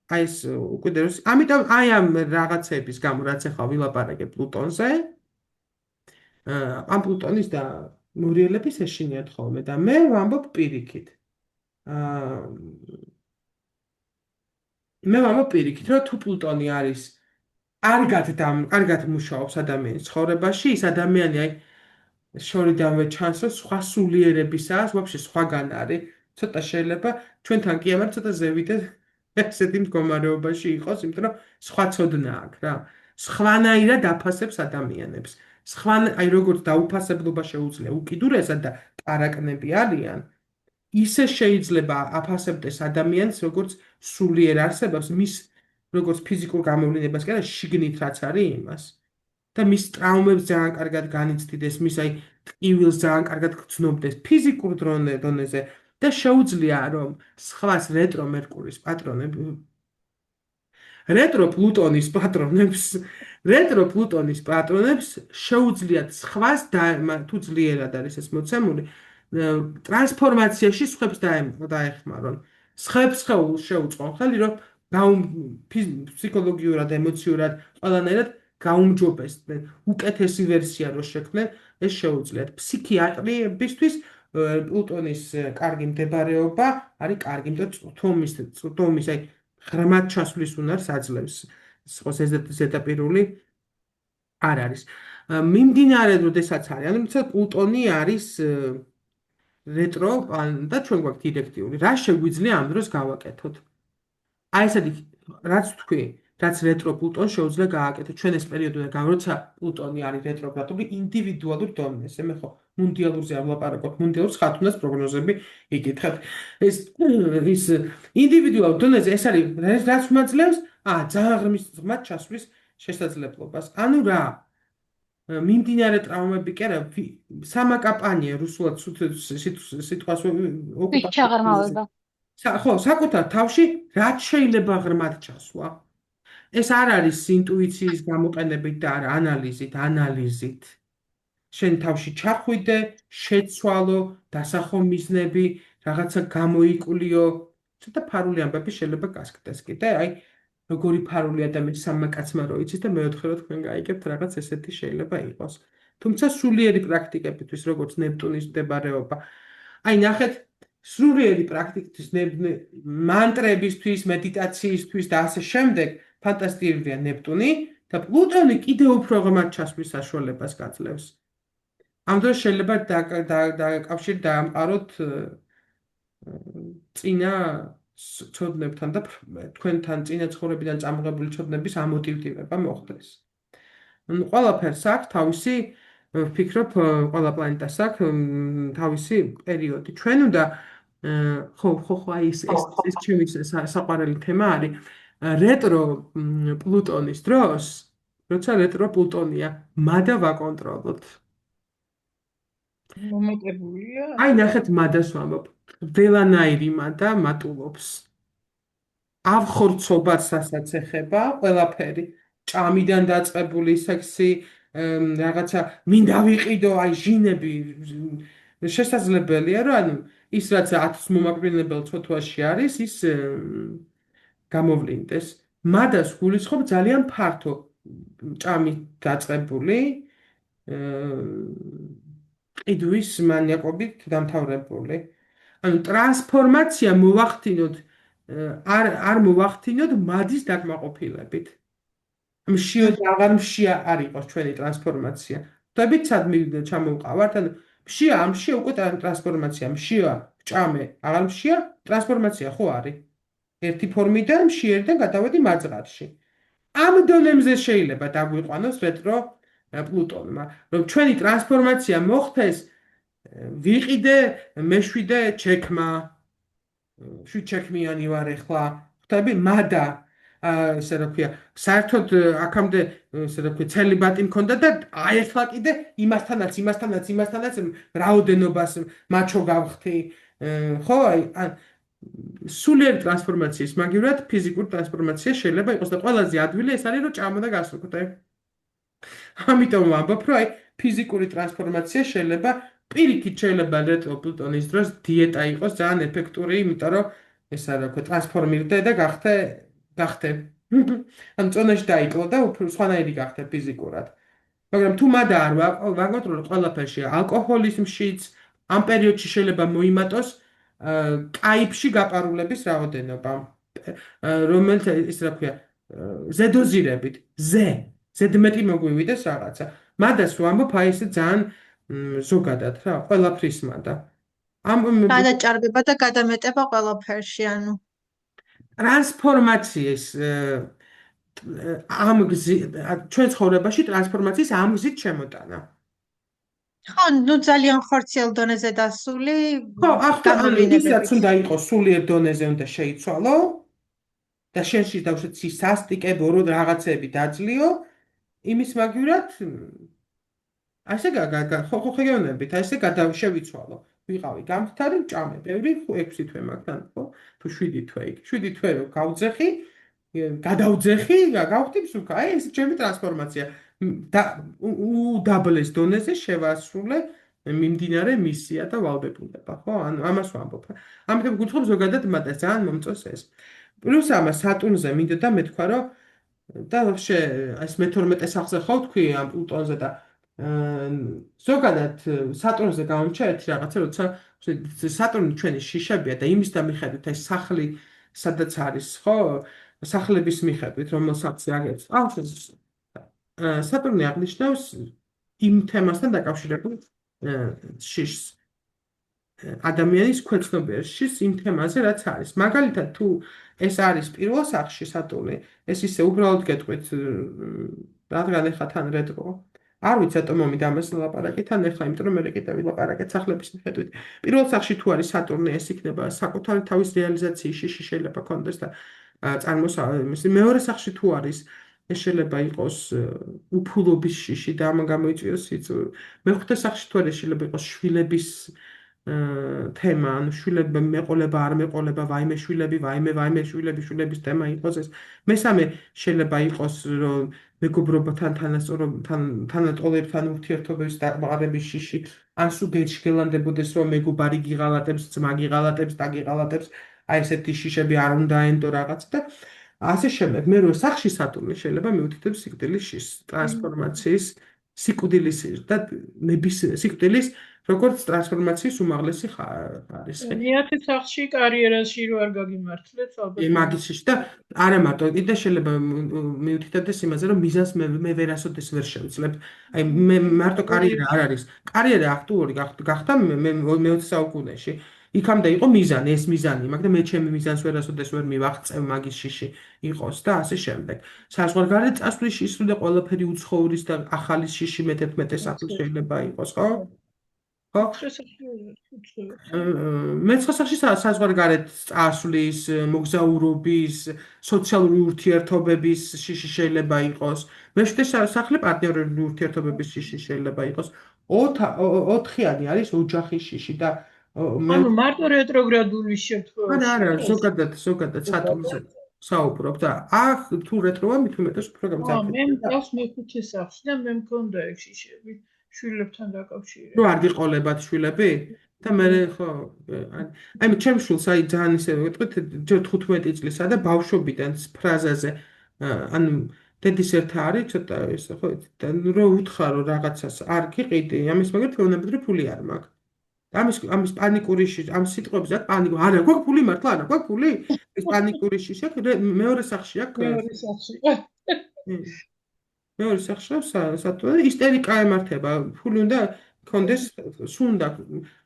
აი ეს უკიდურეს ამიტომ აი ამ რაღაცების გამო რაც ახლა ვილაპარაკებ პლუტონზე ამ პლუტონის და მურიელების ეშინიათ ხოლმე და მე ვამბობ პირიქით რომ თუ პლუტონი არის კარგად მუშაობს ადამიანის ცხოვრებაში ის ადამიანი აი შორიდანვე ჩანს რომ სხვა სულიერებისაა ვაფშე სხვაგან არის ცოტა შეიძლება ჩვენთან კი ამარ ცოტა ზევიდე ესეთი მდგომარეობაში იყოს იმიტომ რომ სხვა ცოდნა აქვს რა სხვანაირად აფასებს ადამიანებს აი როგორც დაუფასებლობა შეუძლია უკიდურესად და პარაკნები არიან ისე შეიძლება აფასებდეს ადამიანს როგორც სულიერ არსებობს მის როგორც ფიზიკურ გამოვლენებას კი არა შიგნით რაც არის იმას და მის ტრაუმებს ძალიან კარგად განიცდიდეს მის აი ტკივილს ძალიან კარგად გრძნობდეს ფიზიკურ დონეზე და შეუძლია რომ სხვას რეტრო მერკურის პატრონები რეტრო პლუტონის პატრონებს შეუძლიათ სხვას თუ ძლიერად არის ეს მოცემული ტრანსფორმაციაში სხვებს დაეხმარონ სხვებს შეუწყონ ხელი რომ ფსიქოლოგიურად ემოციურად ყველანაირად გაუმჯობესდნენ უკეთესი ვერსია რო შექმნენ ეს შეუძლიათ ფსიქიატრიებისთვის პლუტონის კარგი მდებარეობა არის კარგი იმიტომ წვდომის აი ღრმად ჩასვლის უნარს აძლევს სხვა ზედაპირული არ არის მიმდინარე როდესაც არის ანუ პლუტონი არის რეტრო და ჩვენ გვაქვს დირექტიული რა შეგვიძლია ამ დროს გავაკეთოთ აი ესეთი რაც თქვი რაც რეტრო პლუტონს შეუძლია გააკეთოთ ჩვენ ეს პერიოდი როცა პლუტონი არის რეტროგრადული ინდივიდუალურ დონეზე მე ხო მუნდიალურზე არ ვლაპარაკობ მუნდიალურს ხათუნას პროგნოზები იკითხეთ ეს ინდივიდუალურ დონეზე ეს არის რაც მაძლევს ძალიან ღრმად ჩასვლის შესაძლებლობას ანუ რა მიმდინარე ტრავმები კი არა სამაკაპანია რუსულად სიტყვას ჩაღრმავება ხო საკუთარ თავში რაც შეიძლება ღრმად ჩასვა ეს არ არის ინტუიციის გამოყენებით და არა ანალიზით შენ თავში ჩახვიდე შეცვალო დასახო მიზნები რაღაცა გამოიკულიო ცოტა ფარული ამბები შეიძლება გასკდეს კიდე აი როგორი ფარული ადამიანი სამაკაცმა რო იცის და მეოთხე რო თქვენ გაიგებთ რაღაც ესეთი შეიძლება იყოს თუმცა სულიერი პრაქტიკებისთვის როგორც ნეპტუნის მდებარეობა აი ნახეთ სულიერი პრაქტიკების მანტრებისთვის მედიტაციისთვის და ასე შემდეგ ფანტასტიკურია ნეპტუნი და პლუტონი კიდევ უფრო ღრმად ჩასვლის საშუალებას გაძლევს ამ დროს შეიძლება დაკავშირდეთ დაამყაროთ წინა ცოდნებთან და თქვენთან წინა ცხოვრებიდან წამოღებული ცოდნების ამოტივდება მოხდეს. ანუ ყველაფერს აქვს თავისი ვფიქრობ ყველა პლანეტას აქვს თავისი პერიოდი. ჩვენ უნდა ხო აი ეს ჩემი საყვარელი თემა არის რეტრო პლუტონის დროს, როცა რეტრო პლუტონია, მადა ვაკონტროლოთ. მომეტებულია? აი ნახეთ მადას ვამბობ. ველანაირი მადა მატულობს. ავხორცობას ასაც ეხება ყველაფერი. ჭამიდან დაწყებული სექსი, რაღაცა მინდა ვიყიდო, აი ჟინები შესაძლებელია, რომ ანუ ის რაც 10 მომაკვდინებელ ცოტვაში არის, ის გამოვლინდეს. მადას გულისხმობ ძალიან ფართო ჭამით დაწყებული ყიდვის მანიაკობით დამთავრებული. ანუ ტრანსფორმაცია მოვახდინოთ არ მოვახდინოთ მადის დაკმაყოფილებით. მშიო და აღარ მშია არ იყოს ჩვენი ტრანსფორმაცია. ხვდებით სად ჩამოვყავართ? ანუ მშია უკვე ტრანსფორმაცია, მშია ჭამე, აღარ მშია ტრანსფორმაცია ხო არის? ერთი ფორმიდან მშიერიდან გადავედი მაძღარში. ამ დონემზე შეიძლება დაგვიყვანოს რეტრო პლუტონმა, რომ ჩვენი ტრანსფორმაცია მოხდეს ვიყიდე მეშვიდე ჩექმა, შვიდჩექმიანი ვარ ახლა, ხვდები, მადა ესე რა ქვია, საერთოდ აქამდე ესე რა ქვია, ცელიბატი მქონდა და აი ახლა კიდე იმასთანაც რაოდენობას მაჩო გავხდი. ხო, აი სულიერი ტრანსფორმაციის მაგივრად ფიზიკური ტრანსფორმაცია შეიძლება იყოს და ყველაზე ადვილი ეს არის რომ ჭამა და გასვლა. ამიტომ ვამბობ რომ აი ფიზიკური ტრანსფორმაცია შეიძლება პირიქით შეიძლება რეტრო პლუტონის დროს დიეტა იყოს ძალიან ეფექტური, იმიტომ რომ ეს რა ქვია ტრანსფორმირდე და გახდე. ან წონაში დაიკლო და უფრო სხვანაირი გახდე ფიზიკურად. მაგრამ თუ მადა არ ვაკონტროლო ყველაფერში ალკოჰოლიზმშიც ამ პერიოდში შეიძლება მოიმატოს კაიფში გაპარულების რაოდენობა, რომელიც ის რა ქვია, ზედოზირებით, ზედმეტი მოგვივიდეს რაღაცა. მადას ვამბობ, აი ესე ძალიან ზოგადად რა, ყველაფრის მადა. გადაჭარბება და გადამეტება ყველაფერში, ანუ ტრანსფორმაციის ამ ჩვენ ცხოვრებაში ტრანსფორმაციის ამ გზით შემოტანა. ხო, ნუ ძალიან ხორციელ დონეზე დასული. ხო, ახლა ისაც უნდა იყოს სულიერ დონეზე უნდა შეიცვალო და შენში დავშეცი სასტიკე ბორო რაღაცები დაძლიო, იმის მაგივრად ასე ხო ხეგეონებით, ასე შევიცვალო. ვიყავი გამხდარი, მჭამე, ბევრი 6 თვე მაგთან, ხო? თუ 7 თვე იქ. 7 თვე რო გავძეხი, გადავძეხი, გავხდი მსუქა. აი ეს ჩემი ტრანსფორმაცია. უდაბლეს დონეზე შევასრულე მიმდინარე მისია და ვალდებულება, ხო? ანუ ამას ვამბობ. ამიტომ გულწრფელობ ზოგადად მათაც ძალიან მომწონს ეს. პლუს ამას სატურნზე მინდოდა მეთქვა, რომ და вообще ეს მე-12 სახლზე ხო თქვი ამ პლუტონზე და ზოგადად სატურნზე გამომჩა ერთი რაღაცა, როცა სატურნი ჩვენი შიშებია და იმის და მიხედვით ეს სახლი სადაც არის, ხო? სახლების მიხედვით, რომელსაც აგებს. სატურნი აღნიშნავს იმ თემასთან დაკავშირებულ შიშს. ადამიანის ქვეცნობიერ შიშს იმ თემაზე, რაც არის. მაგალითად, თუ ეს არის პირველ სახლში სატურნი, ეს ისე უბრალოდ გეტყვით, რადგან ეხლა თან რეტრო. არ ვიცი რატომ მომი ამას ლაპარაკი თან ეხლა, იმიტომ რომ მე კიდევ ვილაპარაკეთ სახლების მიხედვით. პირველ სახლში თუ არის სატურნი, ეს იქნება საკუთარი თავის რეალიზაციის შიში შეიძლება კონდეს და წარმოსახვას. მეორე სახლში თუ არის ეს შეიძლება იყოს უფულობის შიში და ამან გამოიწვიოს სიძულვი. მეხუთე სახლში თუ არის შეიძლება იყოს შვილების თემა, ანუ შვილები მეყოლება, არ მეყოლება, ვაიმე შვილები, ვაიმე შვილების თემა იყოს ეს. მესამე შეიძლება იყოს რომ მეგობრობათან თანატოლებთან ურთიერთობების დაკმაყოფილების შიში, ან სულ გეჩგელანდებოდეს რომ მეგობარი გიღალატებს, ძმა გიღალატებს, და გიღალატებს, აი ესეთი შიშები არ უნდა ენდო რაღაც და ასე შემდეგ. მეორე სახლში სატურნი შეიძლება მიუთითებს სიკვდილის შიშს, ტრანსფორმაციის სიკვდილის და ნების სიკვდილის როგორც ტრანსფორმაციის უმაღლესი ხარისხი. მეათე სახლში კარიერაში რო არ გაგიმართლებს, ალბათ. მაგისში და არა მარტო, კიდე შეიძლება მიუთითებდეს იმაზე, რომ მიზანს მე ვერასოდეს ვერ შევძლებ. აი მე მარტო კარიერა არ არის. კარიერა აქტუალური გახდა მე-20 საუკუნეში. იქამდე იყო მიზანი, ეს მიზანი, მაგრამ მე ჩემი მიზანს ვერასოდეს ვერ მივაღწევ მაგის შიში იყოს და ასე შემდეგ. საზღვარგარეთ წასვლის შიში და ყველაფერი უცხოვრის და ახალი შიში მე-11 სახლი შეიძლება იყოს, ხო? ხო? მე-9 სახლში საზღვარგარეთ წასვლის, მოგზაურობის, სოციალური ურთიერთობების შიში შეიძლება იყოს. მე-7 სახლი პარტნიორული ურთიერთობების შიში შეიძლება იყოს. 4-იანი არის ოჯახის შიში და ანუ მარტო რეტროგრადული შემთხვევაში. არა, ზოგადად სატურნზე საუბრობ და აქ თუ რეტროა მით უმეტეს უფრო გამძაფრდა. მე მყავს მე-5 სახლში და მე მქონდა ეგ შიშები შვილებთან დაკავშირებით. რო არ გიყოლებათ შვილები? და მე ხო აი ჩემ შვილს აი ძალიან ისე ვიტყვით 15 წლისა და ბავშვობიდან ფრაზაზე ანუ დედის ერთა არის ცოტა ისე ხო და რო უთხარო რაღაცას არ გიყიდი ამის მაგათ ეუბნები ფული არ მაქვს. ამის პანიკური შიში, ამ სიტყვებზე აქვს პანიკა. არა, გვაქვს ფული მართლა, არა, გვაქვს ფული. ეს პანიკური შიში აქვს, მეორე სახლში აქვს. მეორე სახლში სატურნი ისტერიკა ემართება. ფული უნდა კონდეს, სუნდა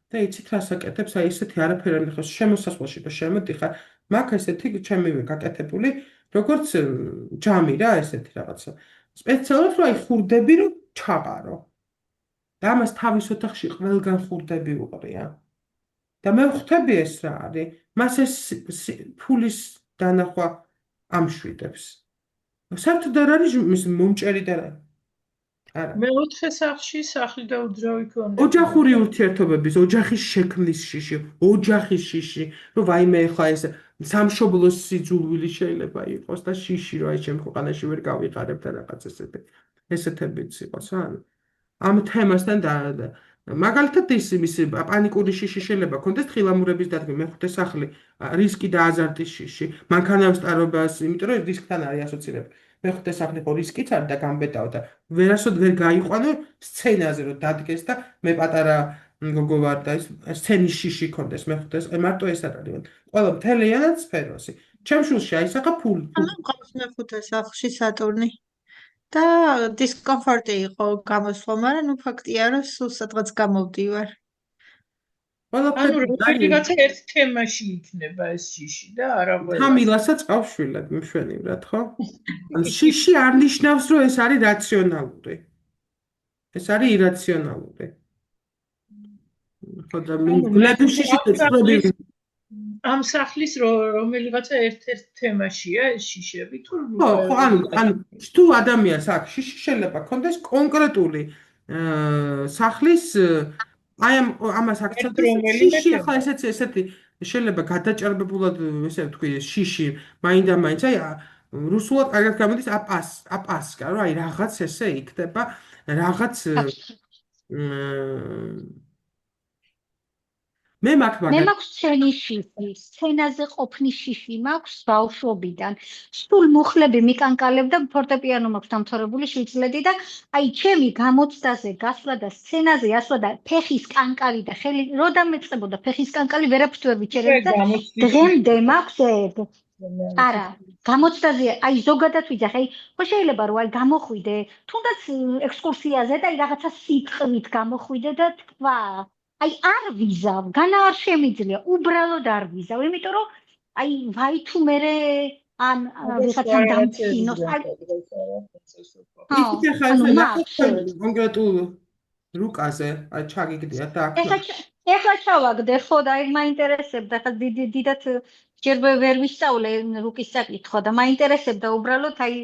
და იცით რას აკეთებს, აი ესეთი არაფერი არ ნახავს. შემოსასვლელში და შემოდიხარ, მაქვს ესეთი ჩემივე გაკეთებული, როგორც ჯამი რა, ესეთი რაღაცა. სპეციალურად რომ აი ხურდები რომ ჩაყარო. და ამას თავის ოთახში ყველგან ხურდები უყრია. და მე ვხვდები ეს რა არის, მას ეს ფულის დანახვა ამშვიდებს. საერთოდ არ არის მის მომჭერი და რა. არა. მეოთხე სახლში სახლი და უძრავი ქონდა. ოჯახური ურთიერთობების, ოჯახის შექმნის შიში, ოჯახის შიში, რომ ვაიმე ხა ეს სამშობლოს სიძულვილი შეიძლება იყოს და შიში რომ აი ჩემ ქვეყანაში ვერ გავიყარებ და რაღაც ესეთებიც იყოს, ანუ ამ თემასთან და მაგალითად ის პანიკური შიში შეიძლება ქონდეს თხილამურების დადგმა, მეხუთე სახლი, რისკი და აზარტის შიში, მანქანავსტარობას, იმიტომ რომ რისკთან არის ასოცირებული. მეხუთე სახლი ხო რისკიც არის და გამბედაო და ვერასოდ ვერ გაიყვანო სცენაზე რომ დადგეს და მე პატარა გოგო ვარ და ეს სცენის შიში ქონდეს მეხუთე მარტო ეს არ არის. ყველა მთლიანად სფეროსი. ჩემ შულში აისახა ფული. მყავს მეხუთე სახლში სატურნი. და დისკომფორტი იყო გამოსვლა, მაგრამ ნუ ფაქტია რომ სულ სადღაც გამოვდივარ. რაღაცა ერთ თემაში იქნება ეს შიში და არა ყველა. თამილასაც ყავს შვილად, მშვენივრად, ხო? შიში არ ნიშნავს რომ ეს არის რაციონალური. ეს არის ირაციონალური. ხო და მიგლები შიში წრები ამ სახლის რომელიღაცა ერთ-ერთ თემაშია ეს შიშები თუ ხო, ანუ თუ ადამიანს აქვს შიში შეიძლება ქონდეს კონკრეტული სახლის აი ამას აქცენტებს შიში ახლა ესეთი შეიძლება გადაჭარბებულად ესე ვთქვი შიში მაინდა-მაინც აი რუსულად კარგად გამოდის აპასკა რა აი რაღაც ესე იქნება რაღაც მე მაქვს სცენაზე ყოფნის შიში მაქვს ბავშვობიდან. სულ მუხლები მიკანკალებ და ფორტეპიანო მაქვს დამთავრებული 7 წლები და აი ჩემი გამოცდაზე გასვლა და სცენაზე ასვლა და ფეხის კანკალი და ხელი რო დამეწყებოდა ფეხის კანკალი ვერაფრით ვერ ვიჩერებდი და დღემდე მაქვს არა გამოცდაზე აი ზოგადად ვიძახე აი ხო შეიძლება რომ აი გამოხვიდე თუნდაც ექსკურსიაზე და აი რაღაცა სიტყვით გამოხვიდე და თქვა აი არ ვიზავ, განა არ შემიძლია, უბრალოდ არ ვიზავ, იმიტომ რომ აი ვაი თუ მე ან ვიღაცამ დამწინოს. კონკრეტულ რუკაზე აი ჩაგიგდია და აქ. ეხლა ჩავაგდე ხო და აი მაინტერესებდა ხა დიდად ჯერ ვერ ვისწავლე რუკის საკითხვა და მაინტერესებდა უბრალოდ აი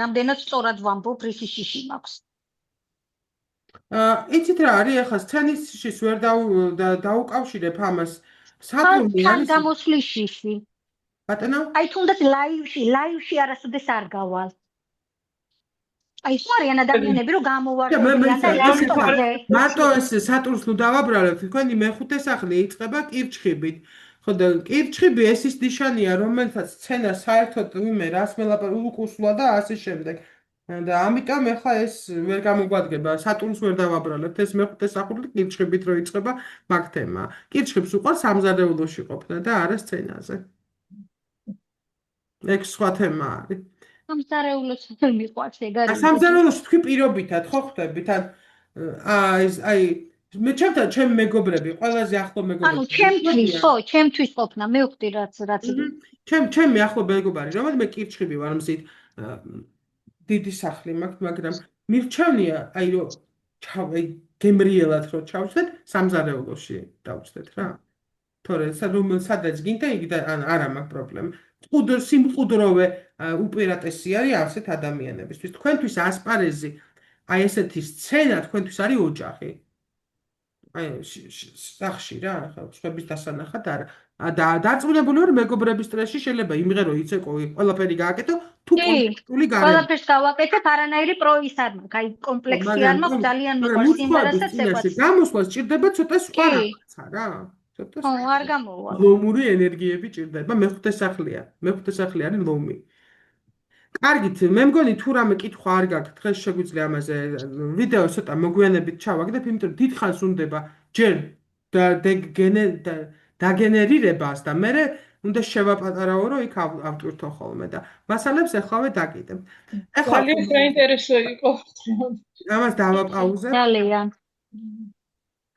რამდენად სწორად ვამბობ რისი შიში მაქვს. იცით რა არის ახლა სცენის შიშს ვერ დაუკავშირებ ამას სატურნი არის გამოსვლის შიში ბატონო აი თუნდაც ლაივში არასოდეს არ გავალ აი ხო არიან ადამიანები რომ გამოვარდნიან და ლაპტოპზე მარტო ეს სატურნს ნუ დავაბრალებ თქვენი მეხუთე სახლი იწყება კირჩხიბით ხო და კირჩხიბი ეს ის ნიშანია რომელსაც სცენა საერთოდ ვიმე რას უკუსვლა და ასე შემდეგ და ამიტომ ეხლა ეს ვერ გამოგვადგება სატურნს ვერ დავაბრალებთ ეს მეხუთე სახლი კირჩხიბით რო იწყება მაგ თემა კირჩხიბს უყურს სამზარეულოში ყოფნა და არა სცენაზე ეგ სხვა თემა არის სამზარეულოს მიყვარს ეგ არის სამზარეულოში თქვი პირობითად ხო ხვდებით აი მე ჩემ მეგობრები ყველაზე ახლო მეგობრები ანუ ჩემთვის ხო ჩემთვის ყოფნა მე ვხვდი რაც ჩემი ახლო მეგობარი რომელიც მე კირჩხიბი ვარ მზით დიდი სახლი მაქვს, მაგრამ მირჩევნია, აი რომ გემრიელად რო ჩავშდეთ, სამზარეულოში დავშდეთ რა. თორე სადაც გინდა იგი და არა მაქვს პრობლემა. სიმყუდროვე უპირატესი არის ასეთ ადამიანებისთვის. თქვენთვის ასპარეზი, აი ესეთი სცენა თქვენთვის არის ოჯახი. აი სახში რა, ხო, სხვების დასანახად არა. და დაწუნებული ვარ მეგობრების სტრესში შეიძლება იმღერო იცეკო ყველაფერი გააკეთო თუ კონკრეტული გარემო ყველაფერს გავაკეთებ არანაირი პროის არ მაქვს აი კომპლექსი არ მაქვს ძალიან მიყვარს იმდანაც ეცეკვაც გამოსვლა სჭირდება ცოტა სხვა რაღაცა რა ცოტა ხო არ გამოვა ლომური ენერგიები ჭირდება მეხუთე სახლი არის ლომი კარგით მე მგონი თუ რამე კითხვა არ გაქვთ დღეს შეგვიძლია ამაზე ვიდეო ცოტა მოგვიანებით ჩავაგდებ იმიტომ რომ დიდხანს უნდება ჯერ დაგენერირებას და მე უნდა შევაპატარაო რომ იქ ავტვირთო ხოლმე და მასალებს ეხლავე დაგიდებ. ეხლა ძალიან საინტერესო იყო. ამას დავაპაუზებ. ძალიან